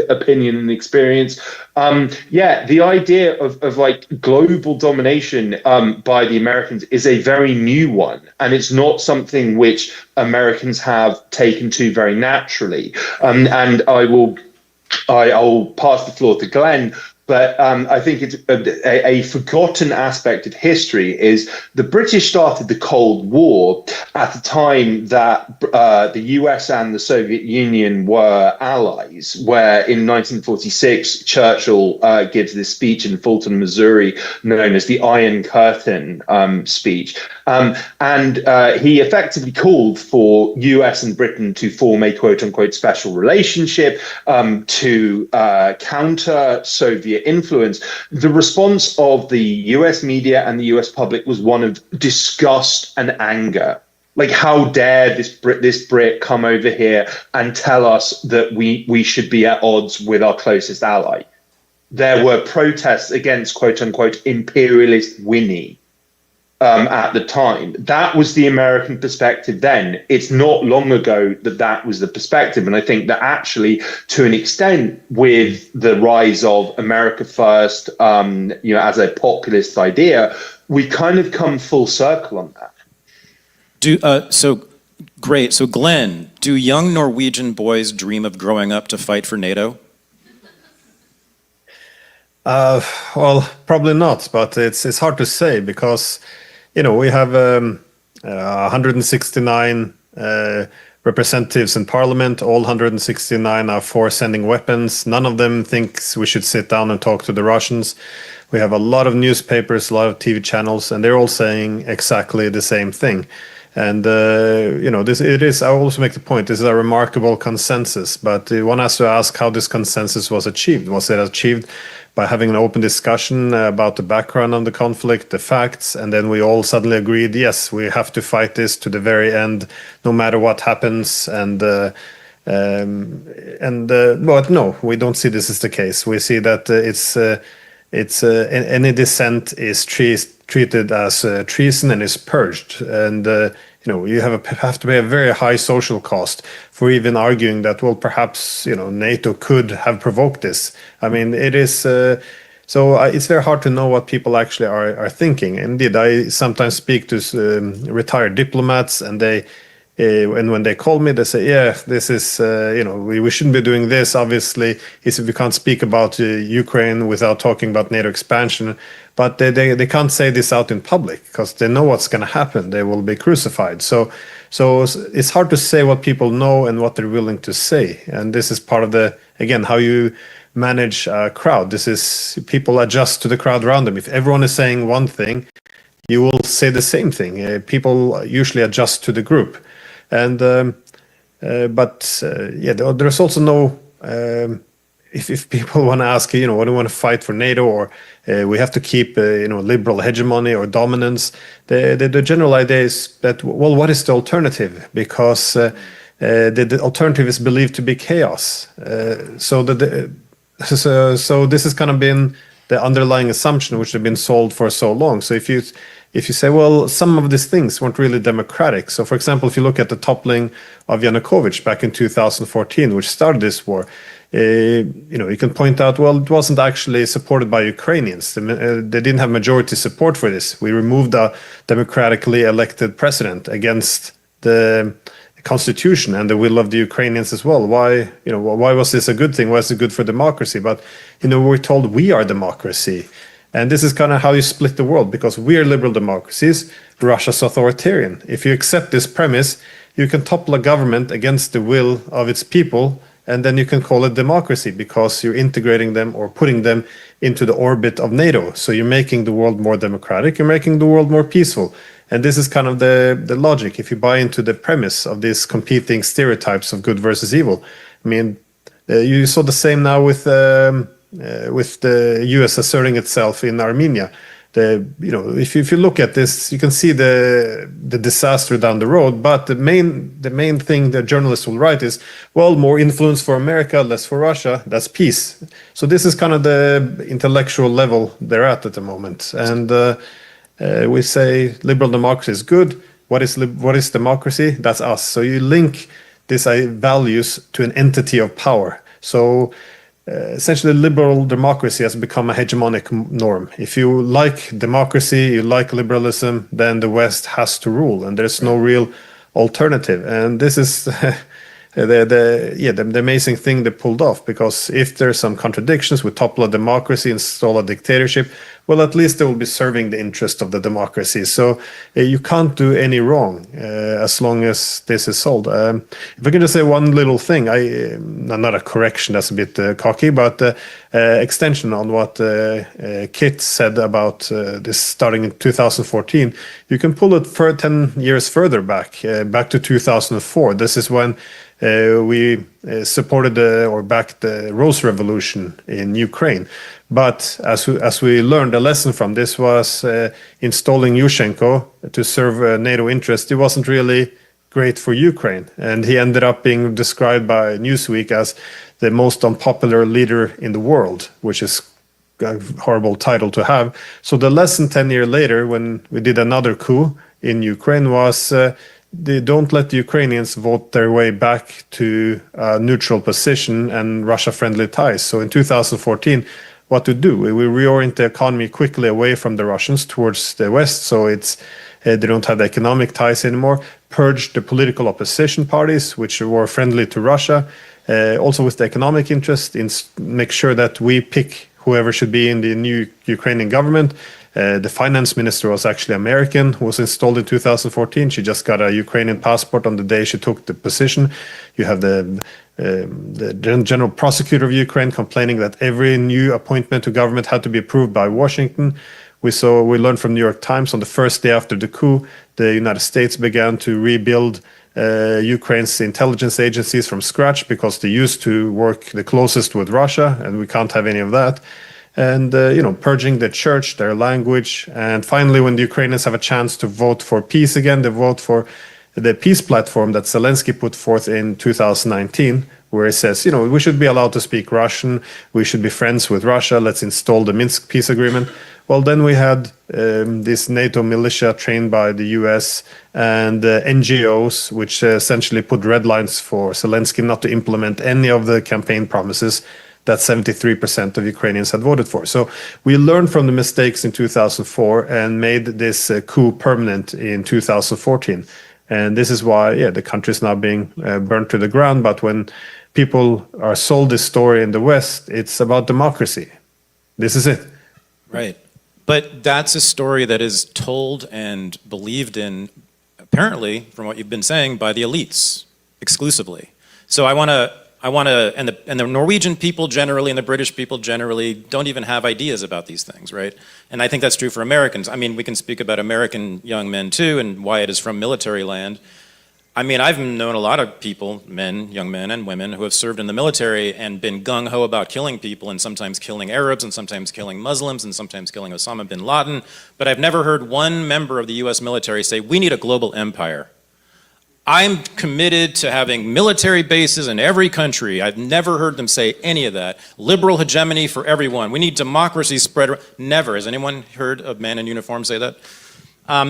opinion and experience, the idea of like global domination by the Americans is a very new one, and it's not something which Americans have taken to very naturally. And I'll pass the floor to Glenn. But I think it's a forgotten aspect of history is the British started the Cold War at the time that the US and the Soviet Union were allies, where in 1946, Churchill gives this speech in Fulton, Missouri, known as the Iron Curtain speech. And he effectively called for US and Britain to form a quote unquote special relationship to counter Soviet influence. The response of the US media and the US public was one of disgust and anger. Like, how dare this Brit come over here and tell us that we should be at odds with our closest ally? There were protests against quote unquote imperialist Winnie at the time. That was the American perspective then. It's not long ago that was the perspective. And I think that actually, to an extent, with the rise of America First, as a populist idea, we kind of come full circle on that. So great. So Glenn, do young Norwegian boys dream of growing up to fight for NATO? Well, probably not, but it's hard to say because, we have 169 representatives in parliament. All 169 are for sending weapons. None of them thinks we should sit down and talk to the Russians. We have a lot of newspapers, a lot of TV channels, and they're all saying exactly the same thing. And, I also make the point, this is a remarkable consensus, but one has to ask how this consensus was achieved. Was it achieved by having an open discussion about the background of the conflict, the facts, and then we all suddenly agreed, yes, we have to fight this to the very end, no matter what happens, but no, we don't see this as the case. We see that any dissent is treated as treason and is purged. And you have to pay a very high social cost for even arguing that, well, perhaps NATO could have provoked this. I mean, it is. It's very hard to know what people actually are thinking. Indeed, I sometimes speak to retired diplomats, and and when they call me, they say, "Yeah, this is we shouldn't be doing this. Obviously, we can't speak about Ukraine without talking about NATO expansion." But they can't say this out in public because they know what's going to happen. They will be crucified. So it's hard to say what people know and what they're willing to say. And this is part of how you manage a crowd. This is people adjust to the crowd around them. If everyone is saying one thing, you will say the same thing. People usually adjust to the group. And there's also no. If people want to ask, what do you want to fight for NATO, or we have to keep, liberal hegemony or dominance, the general idea is that, well, what is the alternative? Because the alternative is believed to be chaos. So this has kind of been the underlying assumption which have been sold for so long. So if you say, well, some of these things weren't really democratic. So, for example, if you look at the toppling of Yanukovych back in 2014, which started this war, you can point out, well, it wasn't actually supported by Ukrainians. They didn't have majority support for this. We removed a democratically elected president against the constitution and the will of the Ukrainians as well. Why was this a good thing? Why is it good for democracy? But, we're told we are democracy. And this is kind of how you split the world, because we are liberal democracies, Russia's authoritarian. If you accept this premise, you can topple a government against the will of its people, and then you can call it democracy because you're integrating them or putting them into the orbit of NATO. So you're making the world more democratic, you're making the world more peaceful. And this is kind of the logic. If you buy into the premise of these competing stereotypes of good versus evil, I mean, you saw the same now with the U.S. asserting itself in Armenia. If you look at this, you can see the disaster down the road. But the main thing that journalists will write is, well, more influence for America, less for Russia. That's peace. So this is kind of the intellectual level they're at the moment. And we say liberal democracy is good. What is democracy? That's us. So you link these values to an entity of power. So essentially, liberal democracy has become a hegemonic norm. If you like democracy, you like liberalism, then the West has to rule, and there's no real alternative. And this is the amazing thing they pulled off, because if there's some contradictions, we topple a democracy, install a dictatorship, well, at least they will be serving the interest of the democracy. So you can't do any wrong as long as this is sold. If I can just say one little thing, not a correction, that's a bit cocky, but extension on what Kit said about this starting in 2014. You can pull it for 10 years further back to 2004. This is when we supported or backed the Rose Revolution in Ukraine. But as we learned, a lesson from this was installing Yushchenko to serve NATO interests. It wasn't really great for Ukraine. And he ended up being described by Newsweek as the most unpopular leader in the world, which is a horrible title to have. So the lesson 10 years later, when we did another coup in Ukraine, was they don't let the Ukrainians vote their way back to a neutral position and Russia-friendly ties. So in 2014, what to do? We reorient the economy quickly away from the Russians towards the West, so they don't have the economic ties anymore. Purge the political opposition parties, which were friendly to Russia, also with the economic interest, make sure that we pick whoever should be in the new Ukrainian government. The finance minister was actually American, who was installed in 2014. She just got a Ukrainian passport on the day she took the position. You have the general prosecutor of Ukraine complaining that every new appointment to government had to be approved by Washington. We learned from New York Times on the first day after the coup, the United States began to rebuild Ukraine's intelligence agencies from scratch because they used to work the closest with Russia, and we can't have any of that. And, purging the church, their language. And finally, when the Ukrainians have a chance to vote for peace again, they vote for the peace platform that Zelensky put forth in 2019, where he says, we should be allowed to speak Russian, we should be friends with Russia, let's install the Minsk peace agreement. well, then we had this NATO militia trained by the US and NGOs, which essentially put red lines for Zelensky not to implement any of the campaign promises that 73% of Ukrainians had voted for. So we learned from the mistakes in 2004 and made this coup permanent in 2014. And this is why, yeah, the country is now being burnt to the ground. But when people are sold this story in the West, it's about democracy. This is it. Right. But that's a story that is told and believed in, apparently, from what you've been saying, by the elites exclusively. So I want to, and the Norwegian people generally and the British people generally don't even have ideas about these things, right? And I think that's true for Americans. I mean, we can speak about American young men too, and Wyatt is from military land. I mean, I've known a lot of people, men, young men and women, who have served in the military and been gung-ho about killing people and sometimes killing Arabs and sometimes killing Muslims and sometimes killing Osama bin Laden. But I've never heard one member of the US military say, we need a global empire. I'm committed to having military bases in every country. I've never heard them say any of that. Liberal hegemony for everyone. We need democracy spread. Never. Has anyone heard a man in uniform say that?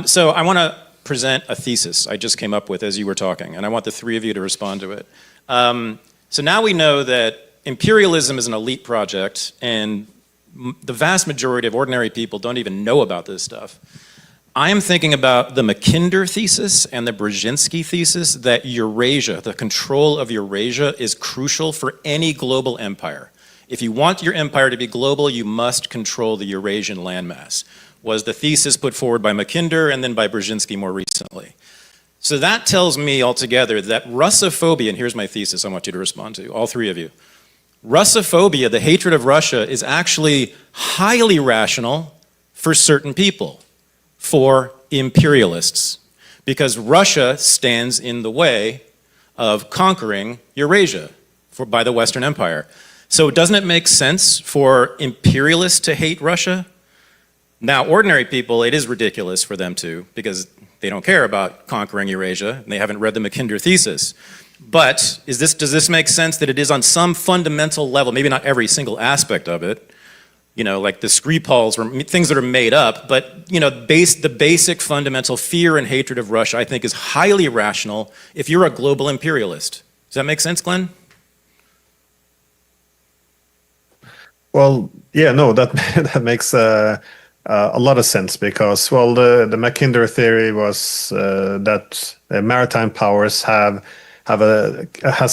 So I want to present a thesis I just came up with as you were talking, and I want the three of you to respond to it. So now we know that imperialism is an elite project, and the vast majority of ordinary people don't even know about this stuff. I am thinking about the Mackinder thesis and the Brzezinski thesis that Eurasia, the control of Eurasia, is crucial for any global empire. If you want your empire to be global, you must control the Eurasian landmass, was the thesis put forward by Mackinder and then by Brzezinski more recently. So that tells me altogether that Russophobia, and here's my thesis I want you to respond to, all three of you. Russophobia, the hatred of Russia, is actually highly rational for certain people, for imperialists, because Russia stands in the way of conquering Eurasia by the Western Empire. So doesn't it make sense for imperialists to hate Russia? Now, ordinary people, it is ridiculous for them to, because they don't care about conquering Eurasia, and they haven't read the Mackinder thesis. But does this make sense that it is on some fundamental level, maybe not every single aspect of it, you know, like the Skripals or things that are made up, but you know, the basic fundamental fear and hatred of Russia, I think, is highly rational if you're a global imperialist. Does that make sense, Glenn? Well, yeah, no, that makes a lot of sense because, well, the Mackinder theory was that maritime powers has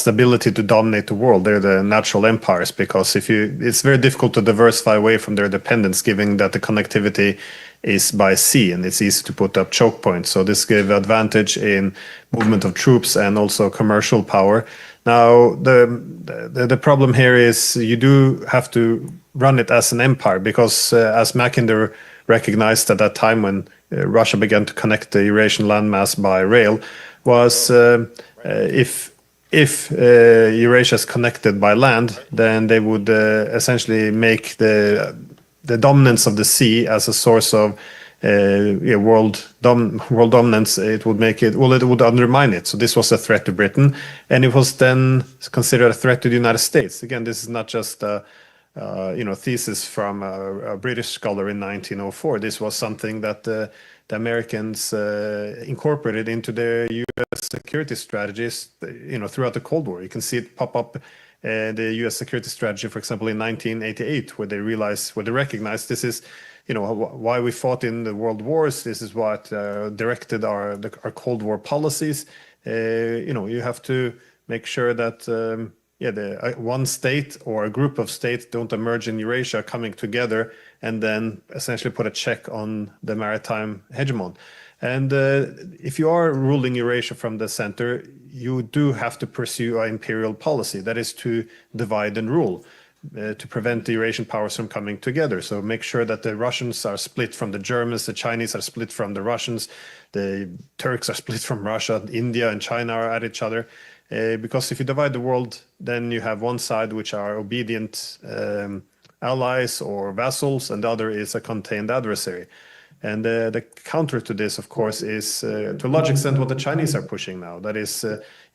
the ability to dominate the world. They're the natural empires because it's very difficult to diversify away from their dependence, given that the connectivity is by sea and it's easy to put up choke points. So this gave advantage in movement of troops and also commercial power. Now the problem here is you do have to run it as an empire because as Mackinder recognized at that time when Russia began to connect the Eurasian landmass by rail was if Eurasia is connected by land, then they would essentially make the dominance of the sea as a source of world dominance. It would make it, well, it would undermine it. So this was a threat to Britain, and it was then considered a threat to the United States. Again, this is not just a thesis from a British scholar in 1904. This was something that the Americans incorporated into their U.S. security strategies, throughout the Cold War. You can see it pop up the U.S. security strategy, for example, in 1988, where they recognized this is, why we fought in the world wars. This is what directed our Cold War policies. You have to make sure that one state or a group of states don't emerge in Eurasia coming together and then essentially put a check on the maritime hegemon. And if you are ruling Eurasia from the center, you do have to pursue an imperial policy. That is to divide and rule, to prevent the Eurasian powers from coming together. So make sure that the Russians are split from the Germans, the Chinese are split from the Russians, the Turks are split from Russia, India and China are at each other. Because if you divide the world, then you have one side which are obedient allies or vassals, and the other is a contained adversary. And the counter to this, of course, is to a large extent what the Chinese are pushing now. That is,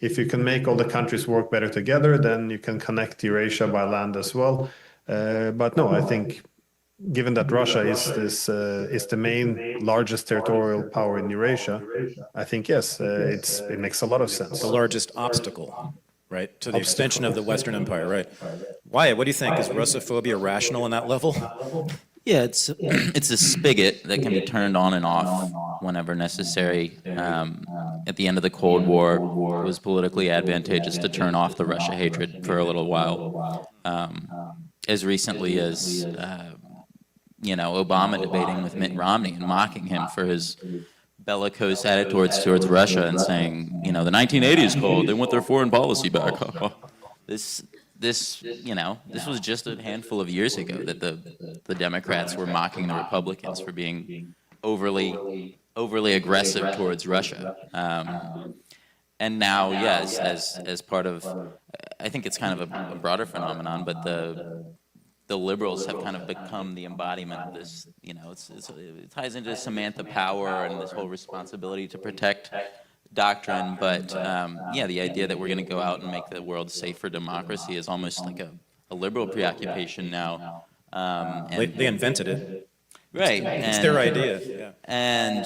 if you can make all the countries work better together, then you can connect Eurasia by land as well. But no, I think given that Russia is the main largest territorial power in Eurasia, I think yes, it makes a lot of sense. The largest obstacle, right, to the extension of the Western Empire, right? Wyatt, what do you think? Is Russophobia rational on that level? Yeah, it's it's a spigot that can be turned on and off whenever necessary. At the end of the Cold War, it was politically advantageous to turn off the Russia hatred for a little while. As recently as Obama debating with Mitt Romney and mocking him for his bellicose attitudes towards Russia and saying, the 1980s called, they want their foreign policy back. This was just a handful of years ago that the Democrats were mocking the Republicans for being overly aggressive towards Russia. And now, yes, as part of, I think it's kind of a broader phenomenon, but the liberals have kind of become the embodiment of this. It ties into Samantha Power and this whole responsibility to protect doctrine, but the idea that we're going to go out and make the world safe for democracy is almost like a liberal preoccupation now. They invented it. Right. It's their idea. Yeah. And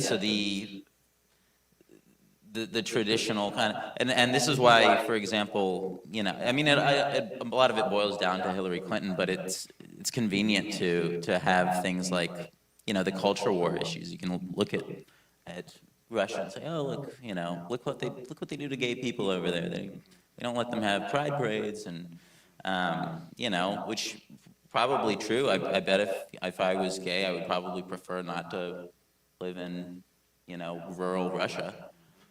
so the traditional kind of, and this is why, for example, a lot of it boils down to Hillary Clinton, but it's convenient to have things like, the culture war issues. You can look at Russia and say, oh, look what they do to gay people over there. They don't let them have pride parades, and which probably true. I bet if I was gay, I would probably prefer not to live in rural Russia.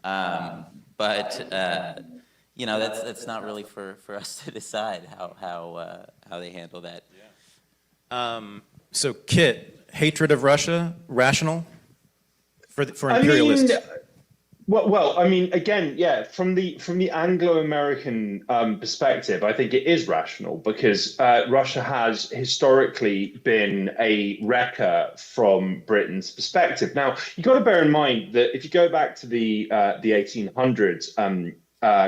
But that's not really for us to decide how they handle that. So, Kit, hatred of Russia rational for imperialists? Again, yeah, from the Anglo-American perspective, I think it is rational because Russia has historically been a wrecker from Britain's perspective. Now, you've got to bear in mind that if you go back to the 1800s,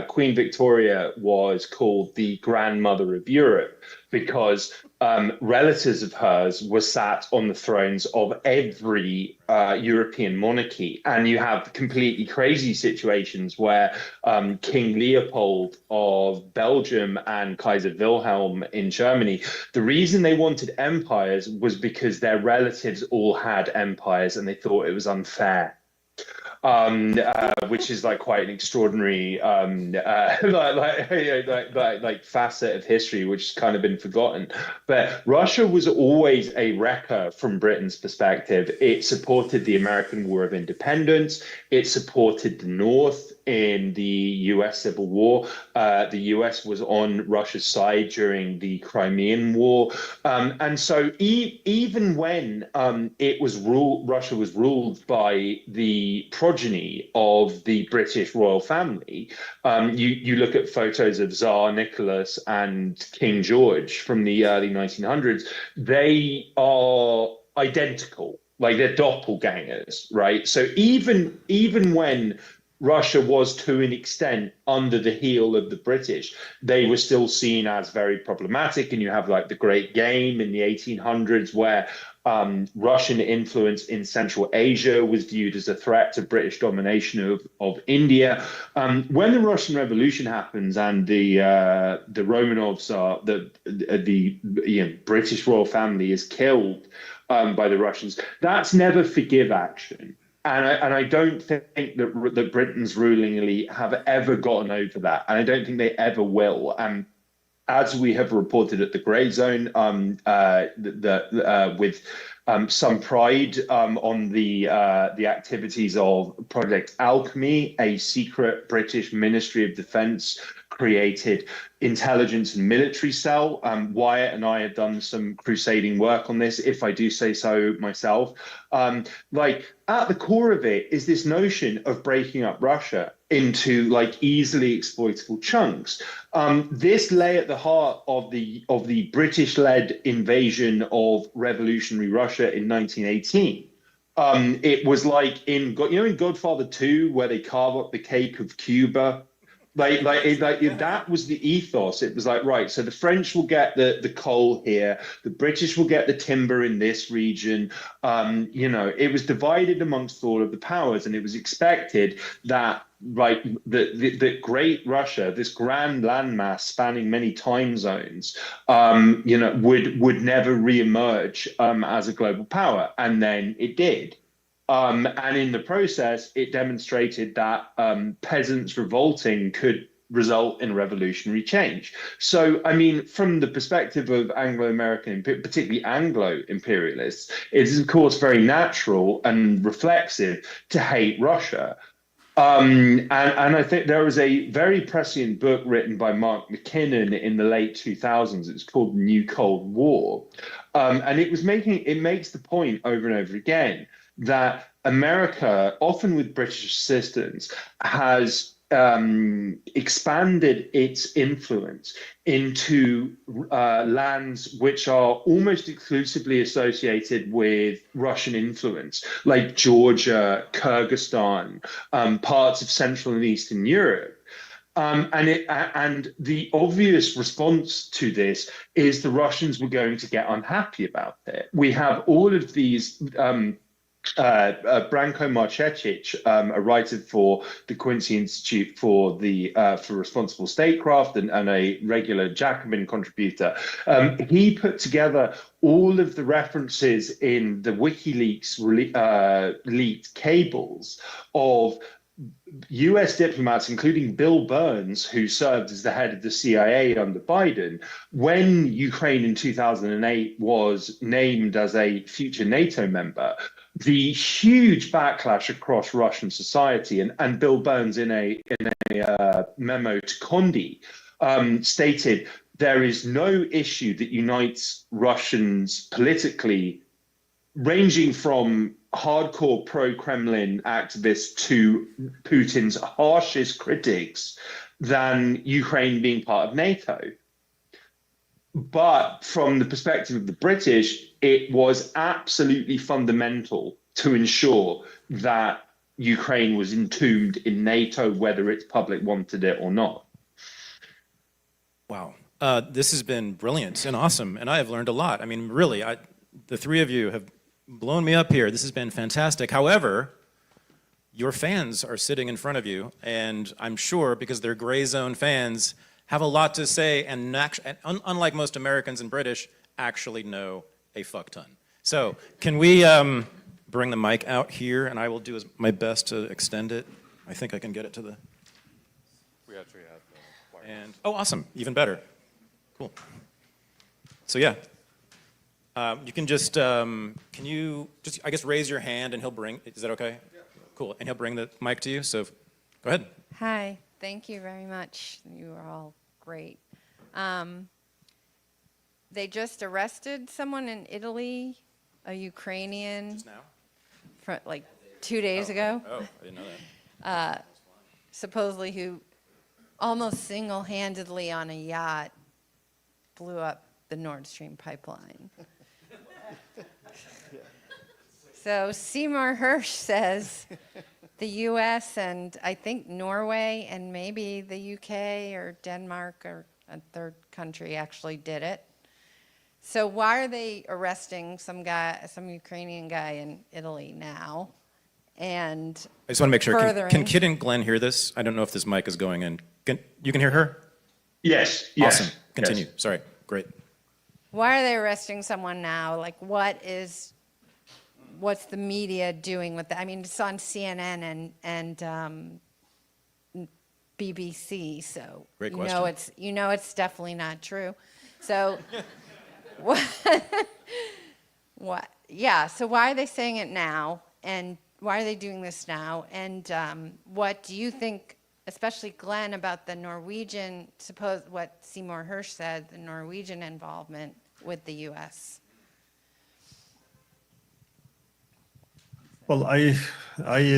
Queen Victoria was called the grandmother of Europe because relatives of hers were sat on the thrones of every European monarchy. And you have completely crazy situations where King Leopold of Belgium and Kaiser Wilhelm in Germany, the reason they wanted empires was because their relatives all had empires and they thought it was unfair. Which is like quite an extraordinary facet of history, which has kind of been forgotten. But Russia was always a wrecker from Britain's perspective. It supported the American War of Independence. It supported the North in the US Civil War. The US was on Russia's side during the Crimean War. And so even when Russia was ruled by the progeny of the British royal family, you look at photos of Tsar Nicholas and King George from the early 1900s, they are identical, like they're doppelgangers, right? So even when Russia was to an extent under the heel of the British, they were still seen as very problematic. And you have like the Great Game in the 1800s where Russian influence in Central Asia was viewed as a threat to British domination of India. When the Russian Revolution happens and the Romanovs are the British royal family is killed by the Russians, that's never forgive action. And I don't think that Britain's ruling elite have ever gotten over that. And I don't think they ever will. And as we have reported at the Grayzone, with some pride on the activities of Project Alchemy, a secret British Ministry of Defence created intelligence and military cell. Wyatt and I have done some crusading work on this, if I do say so myself. At the core of it is this notion of breaking up Russia into easily exploitable chunks. This lay at the heart of the British-led invasion of revolutionary Russia in 1918. It was like in Godfather 2, where they carve up the cake of Cuba. That was the ethos. It was like, right, so the French will get the coal here, the British will get the timber in this region. It was divided amongst all of the powers, and it was expected that the great Russia, this grand landmass spanning many time zones, would never reemerge as a global power, and then it did. And in the process, it demonstrated that peasants revolting could result in revolutionary change. So, I mean, from the perspective of Anglo-American, particularly Anglo-imperialists, it is, of course, very natural and reflexive to hate Russia. And I think there was a very prescient book written by Mark McKinnon in the late 2000s. It's called The New Cold War. And it makes the point over and over again that America, often with British assistance, has expanded its influence into lands which are almost exclusively associated with Russian influence, like Georgia, Kyrgyzstan, parts of Central and Eastern Europe. And the obvious response to this is the Russians were going to get unhappy about it. We have all of these Branko Marcetic, a writer for the Quincy Institute for Responsible Statecraft and a regular Jacobin contributor, he put together all of the references in the WikiLeaks leaked cables of US diplomats, including Bill Burns, who served as the head of the CIA under Biden, when Ukraine in 2008 was named as a future NATO member. The huge backlash across Russian society, and Bill Burns in a memo to Condi stated there is no issue that unites Russians politically, ranging from hardcore pro-Kremlin activists to Putin's harshest critics, than Ukraine being part of NATO. But from the perspective of the British, it was absolutely fundamental to ensure that Ukraine was entombed in NATO, whether its public wanted it or not. Wow. This has been brilliant and awesome, and I have learned a lot. I mean, really, the three of you have blown me up here. This has been fantastic. However, your fans are sitting in front of you, and I'm sure, because they're Grayzone fans, have a lot to say, and unlike most Americans and British, actually know a fuck ton. So can we bring the mic out here, and I will do my best to extend it. I think I can get it to the... We actually have the wire. And, oh, awesome, even better. Cool. So yeah, you can just, can you just, I guess, raise your hand and he'll bring, is that okay? Yeah. Cool, and he'll bring the mic to you, so go ahead. Hi, thank you very much. You are all great. They just arrested someone in Italy, a Ukrainian, Just now? like 2 days ago, Oh, I didn't know that. supposedly who almost single-handedly on a yacht blew up the Nord Stream pipeline. So Seymour Hersh says the U.S. and I think Norway and maybe the U.K. or Denmark or a third country actually did it. So why are they arresting some Ukrainian guy in Italy now? And I just want to make sure, furthering- can Kid and Glenn hear this? I don't know if this mic is going in. You can hear her? Yes. Awesome, continue, Yes. sorry, great. why are they arresting someone now? Like, what's the media doing with that? I mean, it's on CNN and BBC, so Great you question. know it's definitely not true. So what? Yeah. So why are they saying it now? And why are they doing this now? And what do you think, especially Glenn, about the Norwegian? Suppose what Seymour Hersh said, the Norwegian involvement with the U.S. Well, I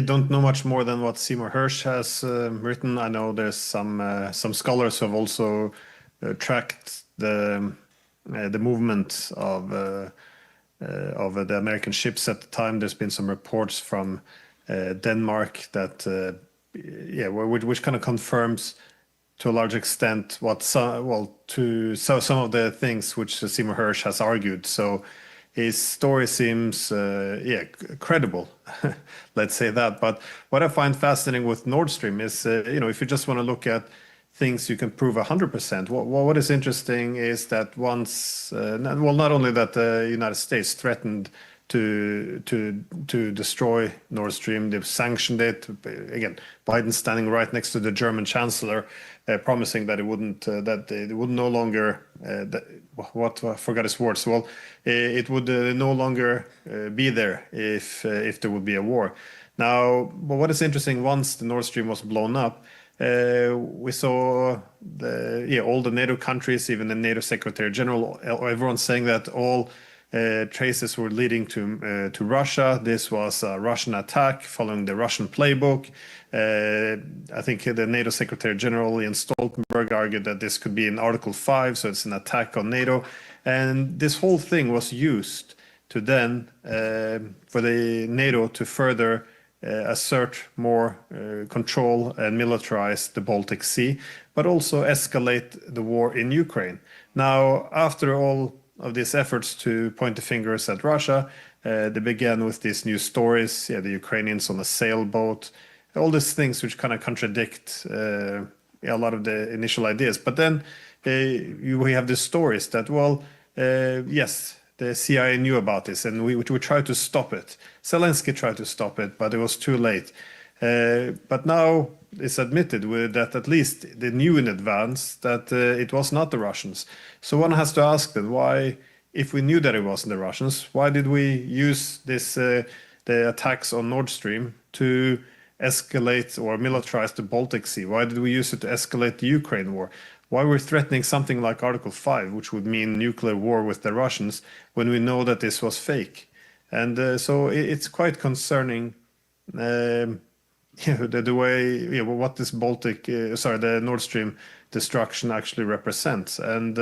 don't know much more than what Seymour Hersh has written. I know there's some scholars who have also tracked the movement of the American ships at the time. There's been some reports from Denmark that which kind of confirms to a large extent what some of the things which Seymour Hersh has argued. So his story seems credible, let's say that. But what I find fascinating with Nord Stream is if you just want to look at things you can prove 100%. What is interesting is that once, not only that the United States threatened to destroy Nord Stream, they've sanctioned it. Again, Biden standing right next to the German Chancellor, promising that it would no longer I forgot his words. Well, it would no longer be there if there would be a war. Now, but what is interesting, once the Nord Stream was blown up, we saw all the NATO countries, even the NATO Secretary General, everyone saying that all traces were leading to Russia. This was a Russian attack following the Russian playbook. I think the NATO Secretary General Jens Stoltenberg argued that this could be in Article 5, so it's an attack on NATO. And this whole thing was used to then, for the NATO to further assert more control and militarize the Baltic Sea, but also escalate the war in Ukraine. Now, after all of these efforts to point the fingers at Russia, they began with these new stories, the Ukrainians on a sailboat, all these things which kind of contradict a lot of the initial ideas. But then we have these stories that, yes, the CIA knew about this, and we tried to stop it. Zelensky tried to stop it, but it was too late. But now it's admitted that at least they knew in advance that it was not the Russians. So one has to ask then, why, if we knew that it wasn't the Russians, why did we use the attacks on Nord Stream to escalate or militarize the Baltic Sea? Why did we use it to escalate the Ukraine war? Why we're threatening something like Article 5, which would mean nuclear war with the Russians, when we know that this was fake? And so it's quite concerning the way what this the Nord Stream destruction actually represents. And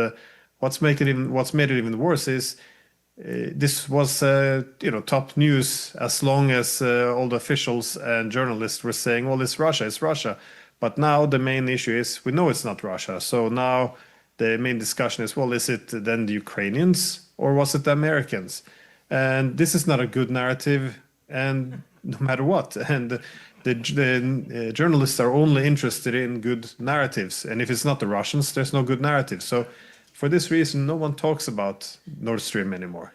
what's made it even worse is this was top news as long as all the officials and journalists were saying, well, it's Russia. But now the main issue is we know it's not Russia. So now the main discussion is, well, is it then the Ukrainians or was it the Americans? And this is not a good narrative, and no matter what. And the journalists are only interested in good narratives. And if it's not the Russians, there's no good narrative. So for this reason, no one talks about Nord Stream anymore.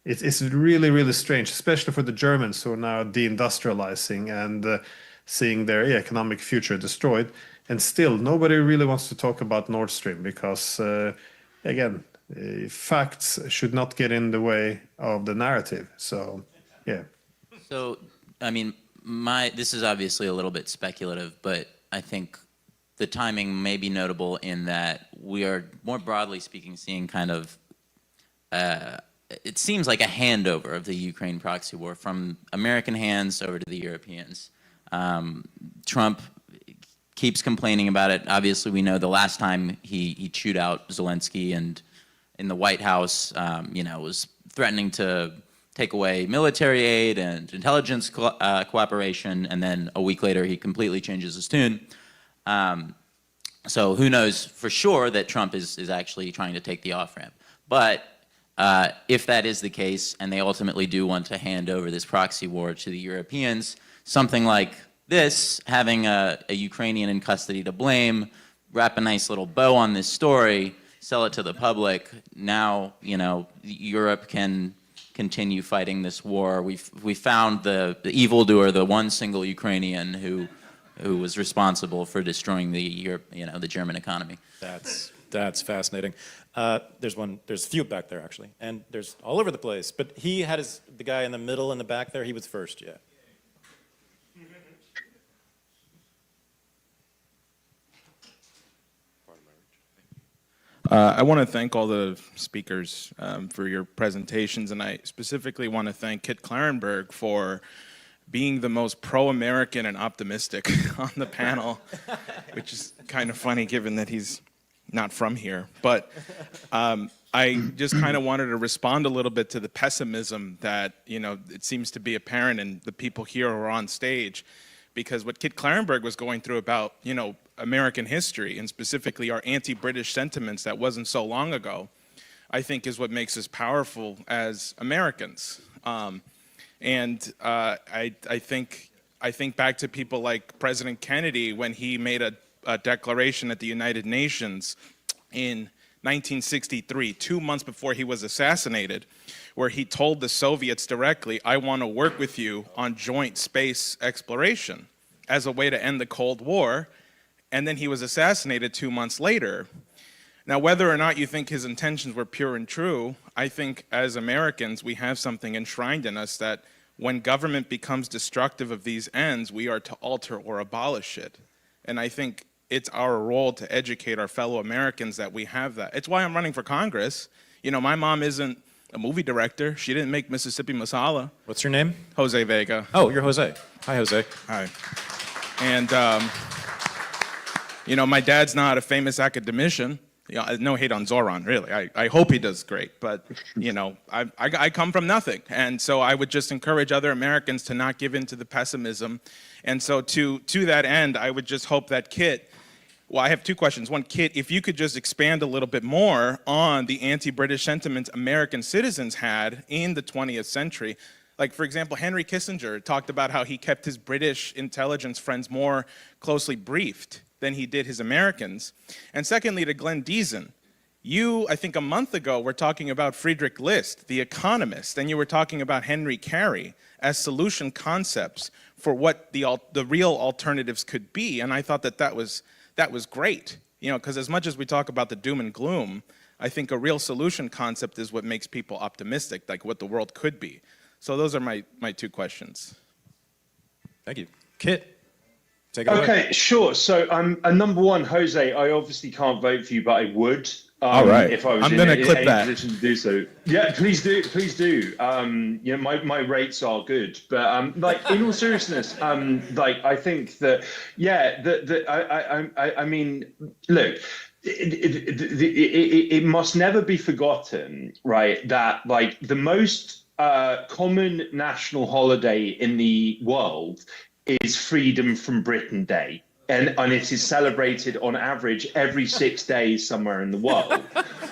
It's really, really strange, especially for the Germans who are now deindustrializing and seeing their economic future destroyed. And still, nobody really wants to talk about Nord Stream because, again, facts should not get in the way of the narrative. So, yeah. So, I mean, this is obviously a little bit speculative, but I think the timing may be notable in that we are, more broadly speaking, seeing kind of, it seems like a handover of the Ukraine proxy war from American hands over to the Europeans. Trump keeps complaining about it. Obviously, we know the last time he chewed out Zelensky and in the White House, was threatening to take away military aid and intelligence cooperation, and then a week later he completely changes his tune. So who knows for sure that Trump is actually trying to take the off-ramp. But if that is the case, and they ultimately do want to hand over this proxy war to the Europeans, something like this, having a Ukrainian in custody to blame, wrap a nice little bow on this story, sell it to the public, now, Europe can continue fighting this war. We found the evildoer, the one single Ukrainian who was responsible for destroying the German economy. That's fascinating. There's a few back there actually, and there's all over the place. But he had the guy in the middle in the back there. He was first, yeah. I want to thank all the speakers for your presentations, and I specifically want to thank Kit Klarenberg for being the most pro-American and optimistic on the panel, which is kind of funny given that he's not from here. But I just kind of wanted to respond a little bit to the pessimism that, it seems to be apparent in the people here who are on stage, because what Kit Klarenberg was going through about, American history, and specifically our anti-British sentiments that wasn't so long ago, I think is what makes us powerful as Americans. I think back to people like President Kennedy when he made a declaration at the United Nations in 1963, 2 months before he was assassinated, where he told the Soviets directly, "I want to work with you on joint space exploration," as a way to end the Cold War. And then he was assassinated 2 months later. Now, whether or not you think his intentions were pure and true, I think as Americans, we have something enshrined in us that when government becomes destructive of these ends, we are to alter or abolish it. And I think it's our role to educate our fellow Americans that we have that. It's why I'm running for Congress. You know, my mom isn't a movie director. She didn't make Mississippi Masala. What's your name? Jose Vega. Oh, you're Jose. Hi, Jose. Hi. And, you know, my dad's not a famous academician. You know, no hate on Zoran, really. I hope he does great. But, you know, I come from nothing. And so I would just encourage other Americans to not give in to the pessimism. And so to that end, I would just hope that Kit, well, I have two questions. One, Kit, if you could just expand a little bit more on the anti-British sentiments American citizens had in the 20th century. Like, for example, Henry Kissinger talked about how he kept his British intelligence friends more closely briefed than he did his Americans. And secondly, to Glenn Diesen, you, I think a month ago, were talking about Friedrich List, the economist, and you were talking about Henry Carey as solution concepts for what the real alternatives could be. And I thought that was great, you know, because as much as we talk about the doom and gloom, I think a real solution concept is what makes people optimistic, like what the world could be. So those are my two questions. Thank you. Kit, take it away. Okay, sure. So, number one, Jose, I obviously can't vote for you, but I would. All right. If I was I'm in gonna clip any that. position to do so. Yeah, please do. Please do. You know, my rates are good, but like in all seriousness, like I think that, yeah, I mean, look. It must never be forgotten, right, that like the most common national holiday in the world is Freedom from Britain Day. And it is celebrated on average every 6 days somewhere in the world,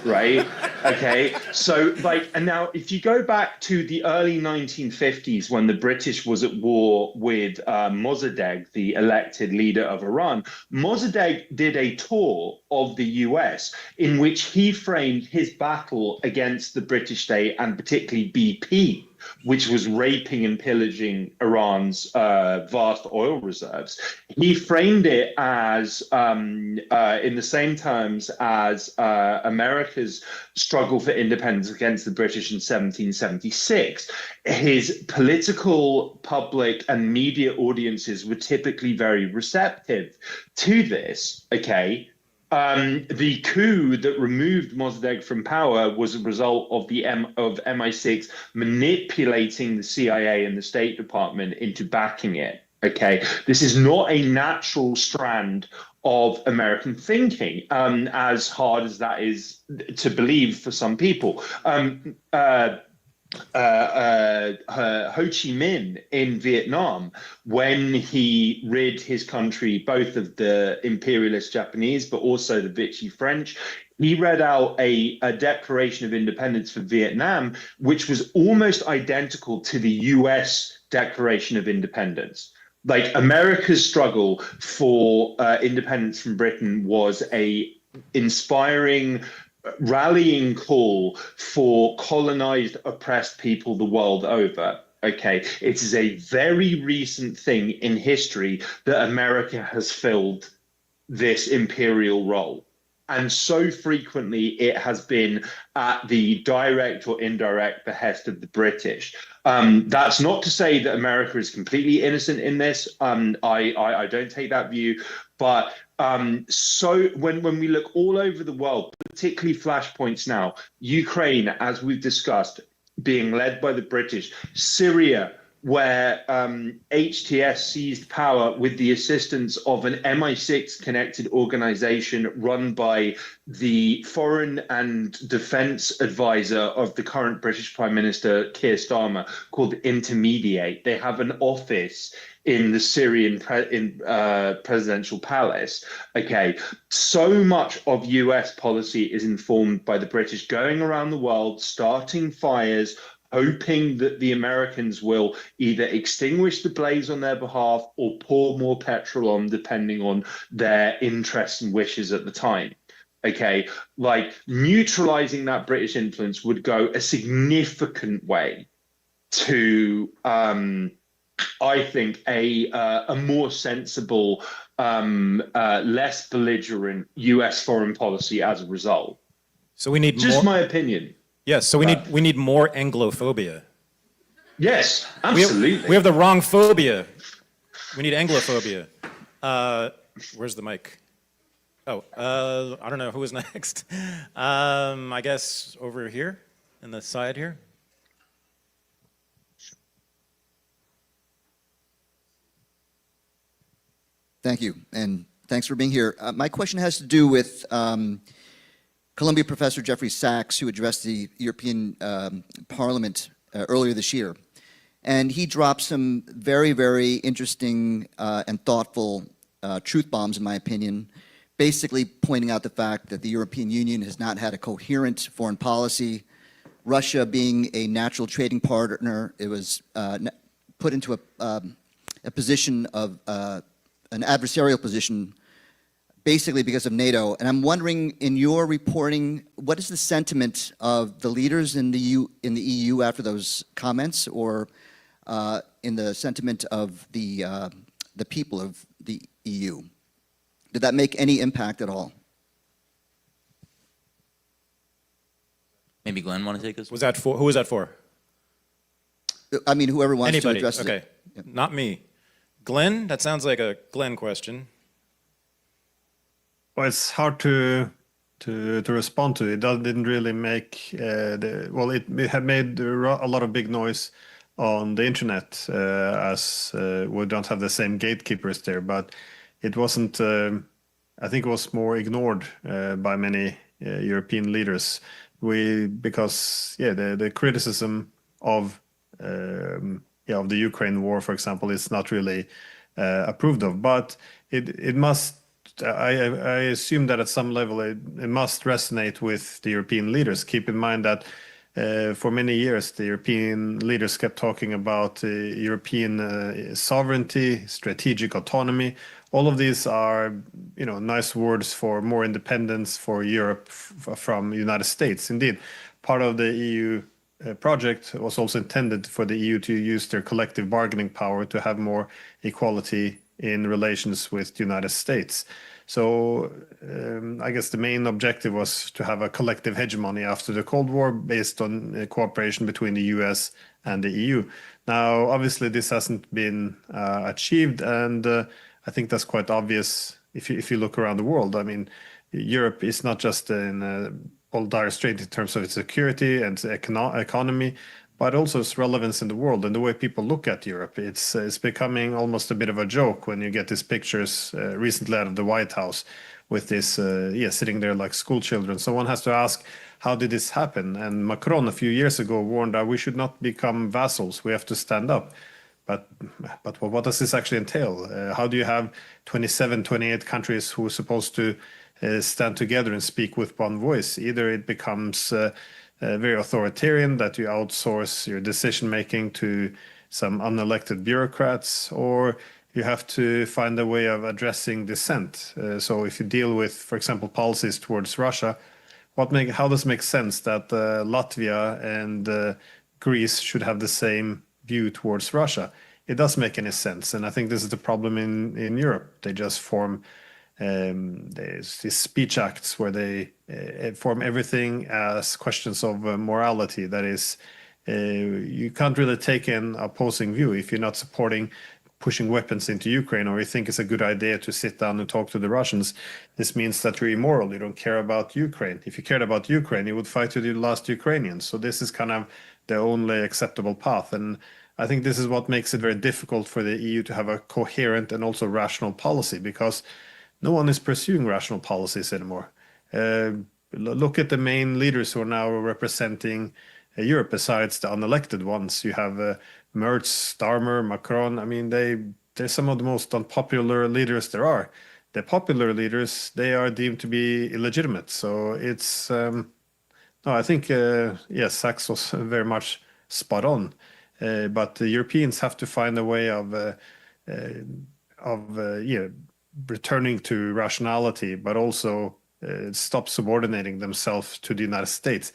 right? Okay, so like, and now if you go back to the early 1950s when the British was at war with Mossadegh, the elected leader of Iran, Mossadegh did a tour of the US in which he framed his battle against the British state and particularly BP, which was raping and pillaging Iran's vast oil reserves. He framed it as, in the same terms as America's struggle for independence against the British in 1776. His political, public, and media audiences were typically very receptive to this, okay? The coup that removed Mossadegh from power was a result of the MI6 manipulating the CIA and the State Department into backing it. Okay, this is not a natural strand of American thinking, as hard as that is to believe for some people. Ho Chi Minh in Vietnam, when he rid his country both of the imperialist Japanese but also the Vichy French, he read out a Declaration of Independence for Vietnam, which was almost identical to the US Declaration of Independence. Like America's struggle for independence from Britain was a inspiring rallying call for colonized, oppressed people the world over. Okay, it is a very recent thing in history that America has filled this imperial role. And so frequently it has been at the direct or indirect behest of the British. That's not to say that America is completely innocent in this. I don't take that view. But so when we look all over the world, particularly flashpoints now, Ukraine, as we've discussed, being led by the British, Syria, where HTS seized power with the assistance of an MI6 connected organization run by the foreign and defense advisor of the current British Prime Minister, Keir Starmer, called Intermediate. They have an office in the Syrian presidential palace. Okay, so much of US policy is informed by the British going around the world, starting fires, hoping that the Americans will either extinguish the blaze on their behalf or pour more petrol on, depending on their interests and wishes at the time. Okay, like neutralizing that British influence would go a significant way to, I think, a more sensible, less belligerent US foreign policy as a result. So we need Just more. my opinion. Yes. So we need more Anglophobia. Yes, absolutely. We have the wrong phobia. We need Anglophobia. Where's the mic? Oh, I don't know who is next. I guess over here, in the side here. Thank you, and thanks for being here. My question has to do with Columbia professor Jeffrey Sachs, who addressed the European Parliament earlier this year. And he dropped some very, very interesting and thoughtful truth bombs, in my opinion, basically pointing out the fact that the European Union has not had a coherent foreign policy. Russia being a natural trading partner, it was put into a position of an adversarial position basically because of NATO. And I'm wondering, in your reporting, what is the sentiment of the leaders in the EU after those comments, or in the sentiment of the people of the EU? Did that make any impact at all? Maybe Glenn want to take this? Was that for? Who was that for? I mean, whoever wants Anybody? to address Okay. it. Yeah. Not me. Glenn? That sounds like a Glenn question. Well, it's hard to respond to. It didn't really make it had made a lot of big noise on the internet, as we don't have the same gatekeepers there, but it wasn't. I think it was more ignored by many European leaders. Because the criticism of the Ukraine war, for example, is not really approved of. But it must. I assume that at some level it must resonate with the European leaders. Keep in mind that for many years the European leaders kept talking about European sovereignty, strategic autonomy. All of these are, nice words for more independence for Europe from the United States. Indeed, part of the EU project was also intended for the EU to use their collective bargaining power to have more equality in relations with the United States. So I guess the main objective was to have a collective hegemony after the Cold War based on cooperation between the US and the EU. Now, obviously, this hasn't been achieved, and I think that's quite obvious if you look around the world. I mean, Europe is not just in all dire straits in terms of its security and economy, but also its relevance in the world and the way people look at Europe. It's becoming almost a bit of a joke when you get these pictures recently out of the White House with this, sitting there like school children. So one has to ask, how did this happen? And Macron a few years ago warned that we should not become vassals. We have to stand up. But what does this actually entail? How do you have 27, 28 countries who are supposed to stand together and speak with one voice? Either it becomes very authoritarian, that you outsource your decision making to some unelected bureaucrats, or you have to find a way of addressing dissent. So if you deal with, for example, policies towards Russia, how does it make sense that Latvia and Greece should have the same view towards Russia? It doesn't make any sense, and I think this is the problem in Europe. They just form these speech acts where they form everything as questions of morality. That is, you can't really take an opposing view if you're not supporting pushing weapons into Ukraine, or you think it's a good idea to sit down and talk to the Russians. This means that you're immoral. You don't care about Ukraine. If you cared about Ukraine, you would fight with the last Ukrainians. So this is kind of the only acceptable path. And I think this is what makes it very difficult for the EU to have a coherent and also rational policy, because no one is pursuing rational policies anymore. Look at the main leaders who are now representing Europe, besides the unelected ones. You have Merz, Starmer, Macron. I mean, they they're some of the most unpopular leaders there are. The popular leaders, they are deemed to be illegitimate. So it's, no, I think, yes, Sachs was very much spot on. But the Europeans have to find a way of returning to rationality, but also stop subordinating themselves to the United States.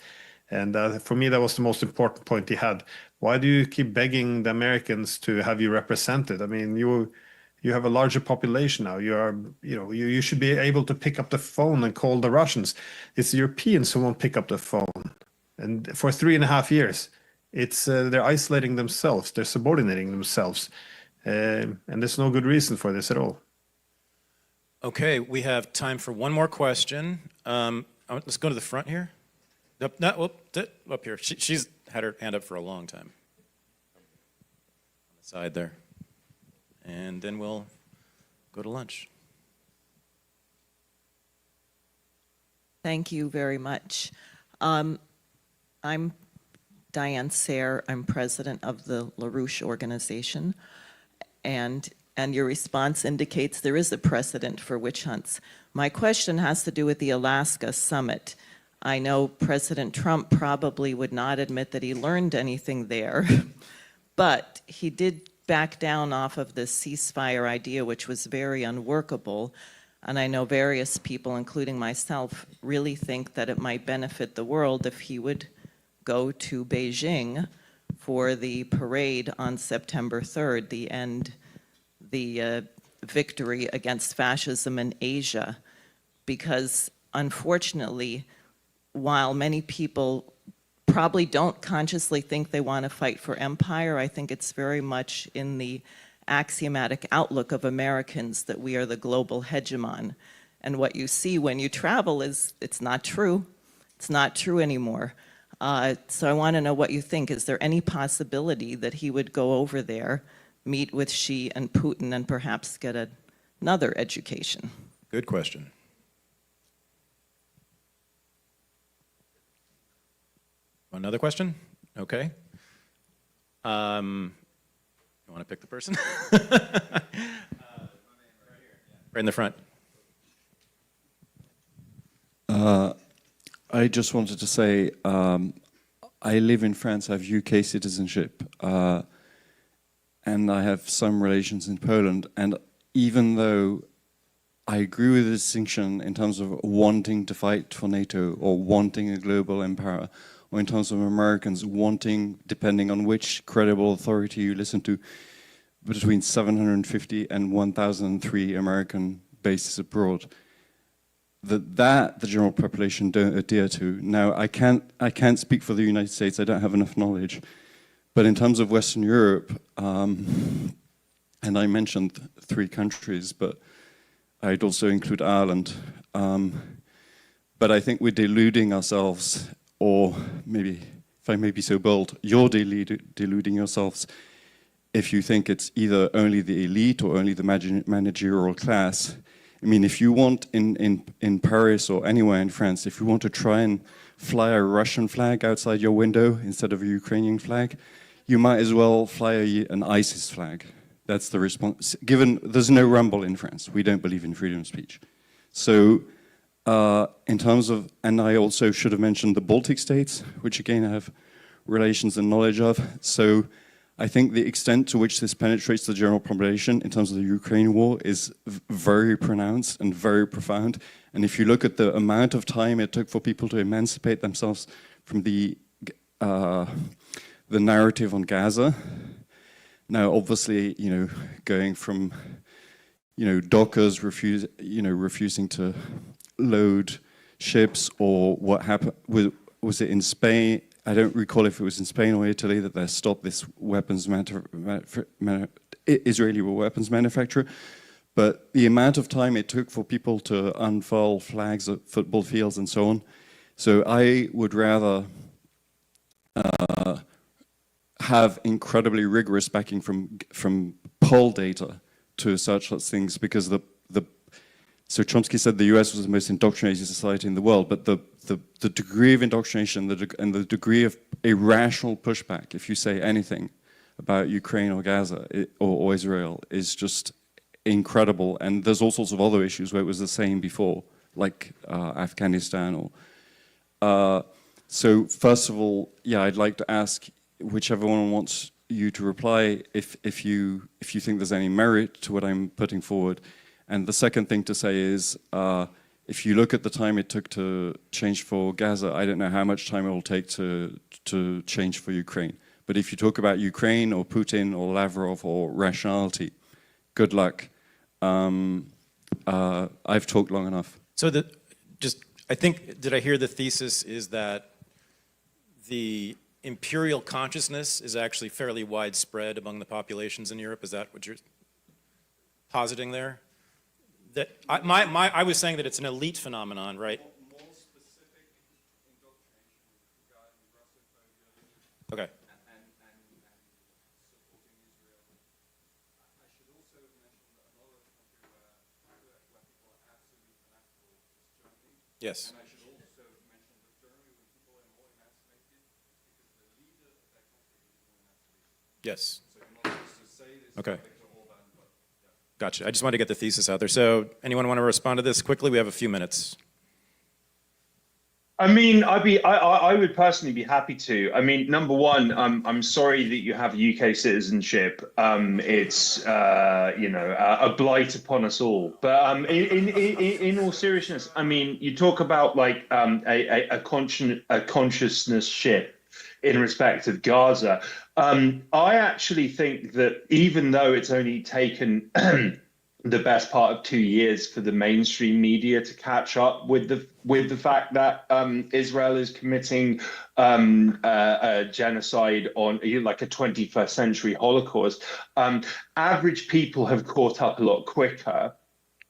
And for me, that was the most important point he had. Why do you keep begging the Americans to have you represented? I mean, you have a larger population now. You should be able to pick up the phone and call the Russians. It's the Europeans who won't pick up the phone. And for 3.5 years, it's they're isolating themselves. They're subordinating themselves. And there's no good reason for this at all. Okay, we have time for one more question. Let's go to the front here. Up here. She's had her hand up for a long time. On the side there. And then we'll go to lunch. Thank you very much. I'm Diane Sayre. I'm president of the LaRouche organization. And your response indicates there is a precedent for witch hunts. My question has to do with the Alaska summit. I know President Trump probably would not admit that he learned anything there, but he did back down off of the ceasefire idea, which was very unworkable. And I know various people, including myself, really think that it might benefit the world if he would go to Beijing for the parade on September 3rd, the victory against fascism in Asia. Because unfortunately, while many people probably don't consciously think they want to fight for empire, I think it's very much in the axiomatic outlook of Americans that we are the global hegemon. And what you see when you travel is it's not true. It's not true anymore. So I want to know what you think. Is there any possibility that he would go over there, meet with Xi and Putin, and perhaps get another education? Good question. Another question? Okay. You want to pick the person? Right in the front. I just wanted to say, I live in France, I have UK citizenship, and I have some relations in Poland, and even though I agree with the distinction in terms of wanting to fight for NATO or wanting a global empire, or in terms of Americans wanting, depending on which credible authority you listen to, between 750 and 1,003 American bases abroad, that the general population don't adhere to. Now, I can't speak for the United States, I don't have enough knowledge, but in terms of Western Europe, and I mentioned 3 countries, but I'd also include Ireland, but I think we're deluding ourselves, or maybe, if I may be so bold, you're deluding yourselves if you think it's either only the elite or only the managerial class. I mean, if you want in Paris or anywhere in France, if you want to try and fly a Russian flag outside your window instead of a Ukrainian flag, you might as well fly an ISIS flag. That's the response. Given there's no rumble in France, we don't believe in freedom of speech. So in terms of, and I also should have mentioned the Baltic states, which again I have relations and knowledge of. So I think the extent to which this penetrates the general population in terms of the Ukraine war is very pronounced and very profound. And if you look at the amount of time it took for people to emancipate themselves from the narrative on Gaza, now obviously, you know, going from, you know, dockers refusing to load ships, or what happened, was it in Spain? I don't recall if it was in Spain or Italy that they stopped this Israeli weapons manufacturer. But the amount of time it took for people to unfurl flags at football fields and so on. So I would rather have incredibly rigorous backing from poll data to such things, because so Chomsky said the US was the most indoctrinated society in the world, but the degree of indoctrination and the degree of irrational pushback, if you say anything about Ukraine or Gaza or Israel is just incredible. And there's all sorts of other issues where it was the same before, like Afghanistan or... So first of all, yeah, I'd like to ask whichever one wants you to reply if you think there's any merit to what I'm putting forward. And the second thing to say is, if you look at the time it took to change for Gaza, I don't know how much time it will take to change for Ukraine. But if you talk about Ukraine or Putin or Lavrov or rationality, good luck. I've talked long enough. So I think, did I hear the thesis is that the imperial consciousness is actually fairly widespread among the populations in Europe? Is that what you're positing there? That I was saying that it's an elite phenomenon, right? More specific indoctrination regarding Russophobia. Okay. And supporting Israel. I should also mention that another country where people are absolutely fanatical is Germany. Yes. And I should also mention that Germany, when people are more emancipated, because the leader of that country is more emancipated. Yes. So you're not supposed to say this. Okay. Yeah. Gotcha. I just wanted to get the thesis out there. So anyone want to respond to this quickly? We have a few minutes. I mean, I would personally be happy to. I mean, number one, I'm sorry that you have UK citizenship. It's a blight upon us all. But in all seriousness, I mean, you talk about like a consciousness shift in respect of Gaza. I actually think that even though it's only taken the best part of 2 years for the mainstream media to catch up with the fact that Israel is committing a genocide on like a 21st century Holocaust, average people have caught up a lot quicker.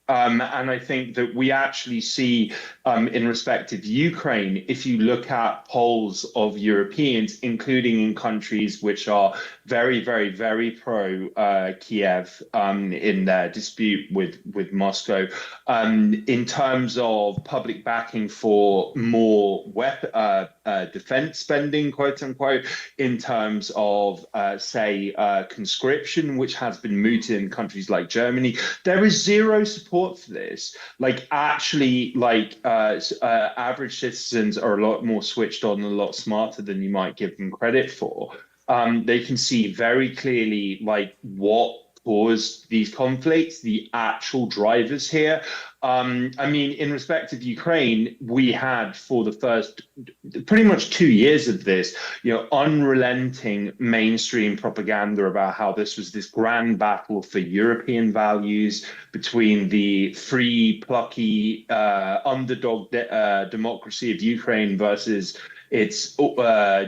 And I think that we actually see, in respect of Ukraine, if you look at polls of Europeans, including in countries which are very, very, very pro-Kiev in their dispute with Moscow, in terms of public backing for more defense spending, quote unquote, in terms of, say, conscription, which has been mooted in countries like Germany, there is zero support for this. Like actually, like average citizens are a lot more switched on and a lot smarter than you might give them credit for. They can see very clearly like what caused these conflicts, the actual drivers here. I mean, in respect of Ukraine, we had for the first pretty much 2 years of this, unrelenting mainstream propaganda about how this was this grand battle for European values between the free, plucky, underdog democracy of Ukraine versus its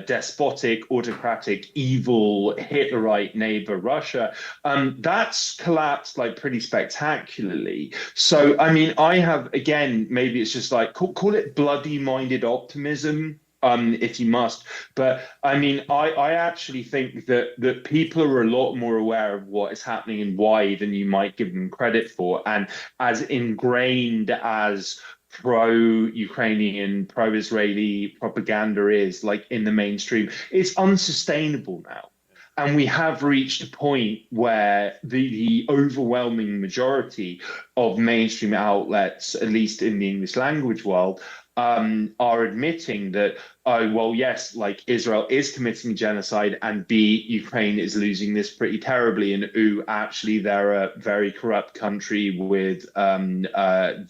despotic, autocratic, evil, Hitlerite neighbor, Russia. That's collapsed like pretty spectacularly. So, I mean, I have, again, maybe it's just like, call it bloody-minded optimism, if you must. But I mean, I actually think that people are a lot more aware of what is happening and why than you might give them credit for. And as ingrained as pro-Ukrainian, pro-Israeli propaganda is like in the mainstream, it's unsustainable now. And we have reached a point where the overwhelming majority of mainstream outlets, at least in the English language world, are admitting that, oh, well, yes, like Israel is committing genocide, and B, Ukraine is losing this pretty terribly, and ooh, actually, they're a very corrupt country with a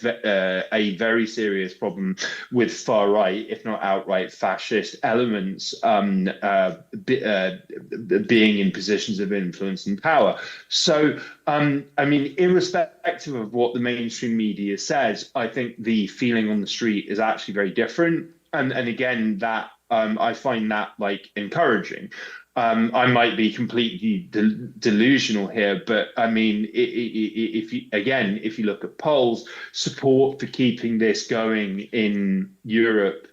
very serious problem with far right, if not outright fascist elements being in positions of influence and power. So, I mean, irrespective of what the mainstream media says, I think the feeling on the street is actually very different. And again, that I find that like encouraging. I might be completely delusional here, but I mean, if you look at polls, support for keeping this going in Europe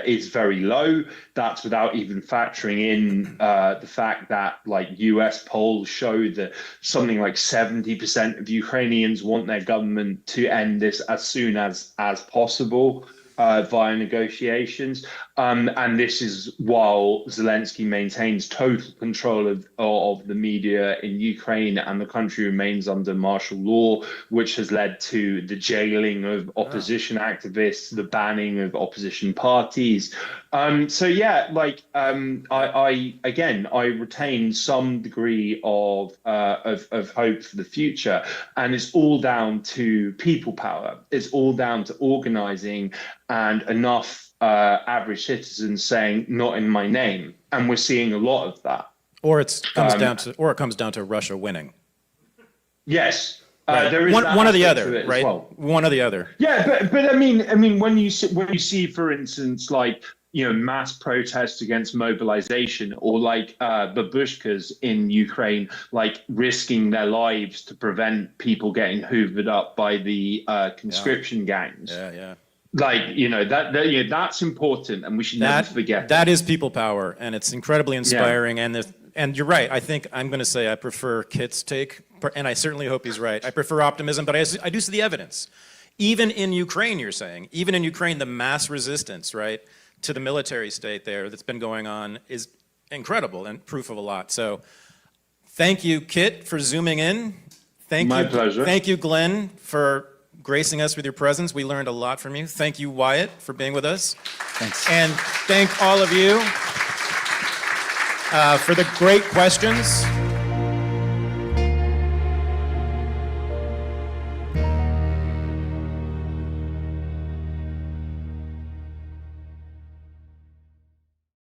is very low. That's without even factoring in the fact that like US polls show that something like 70% of Ukrainians want their government to end this as soon as possible via negotiations. And this is while Zelensky maintains total control of the media in Ukraine, and the country remains under martial law, which has led to the jailing of opposition activists, the banning of opposition parties. So yeah, like I retain some degree of hope for the future, and it's all down to people power. It's all down to organizing and enough average citizens saying "not in my name," and we're seeing a lot of that. Or it comes down to Russia winning. Yes, Right. there is one or the aspect to other, it as right? well. One or the other. Yeah, but I mean, when you see, for instance, like mass protests against mobilization, or like babushkas in Ukraine, like risking their lives to prevent people getting hoovered up by the conscription gangs. Yeah. Like that's important, and we should never forget that is people power, and it's incredibly inspiring. Yeah. And you're right. I think I'm going to say I prefer Kit's take, and I certainly hope he's right. I prefer optimism, but I do see the evidence. Even in Ukraine, you're saying, even in Ukraine, the mass resistance, right, to the military state there that's been going on is incredible and proof of a lot. So, thank you, Kit, for zooming in. My pleasure. Thank you, Glenn, for gracing us with your presence. We learned a lot from you. Thank you, Wyatt, for being with us. Thanks. And thank all of you for the great questions.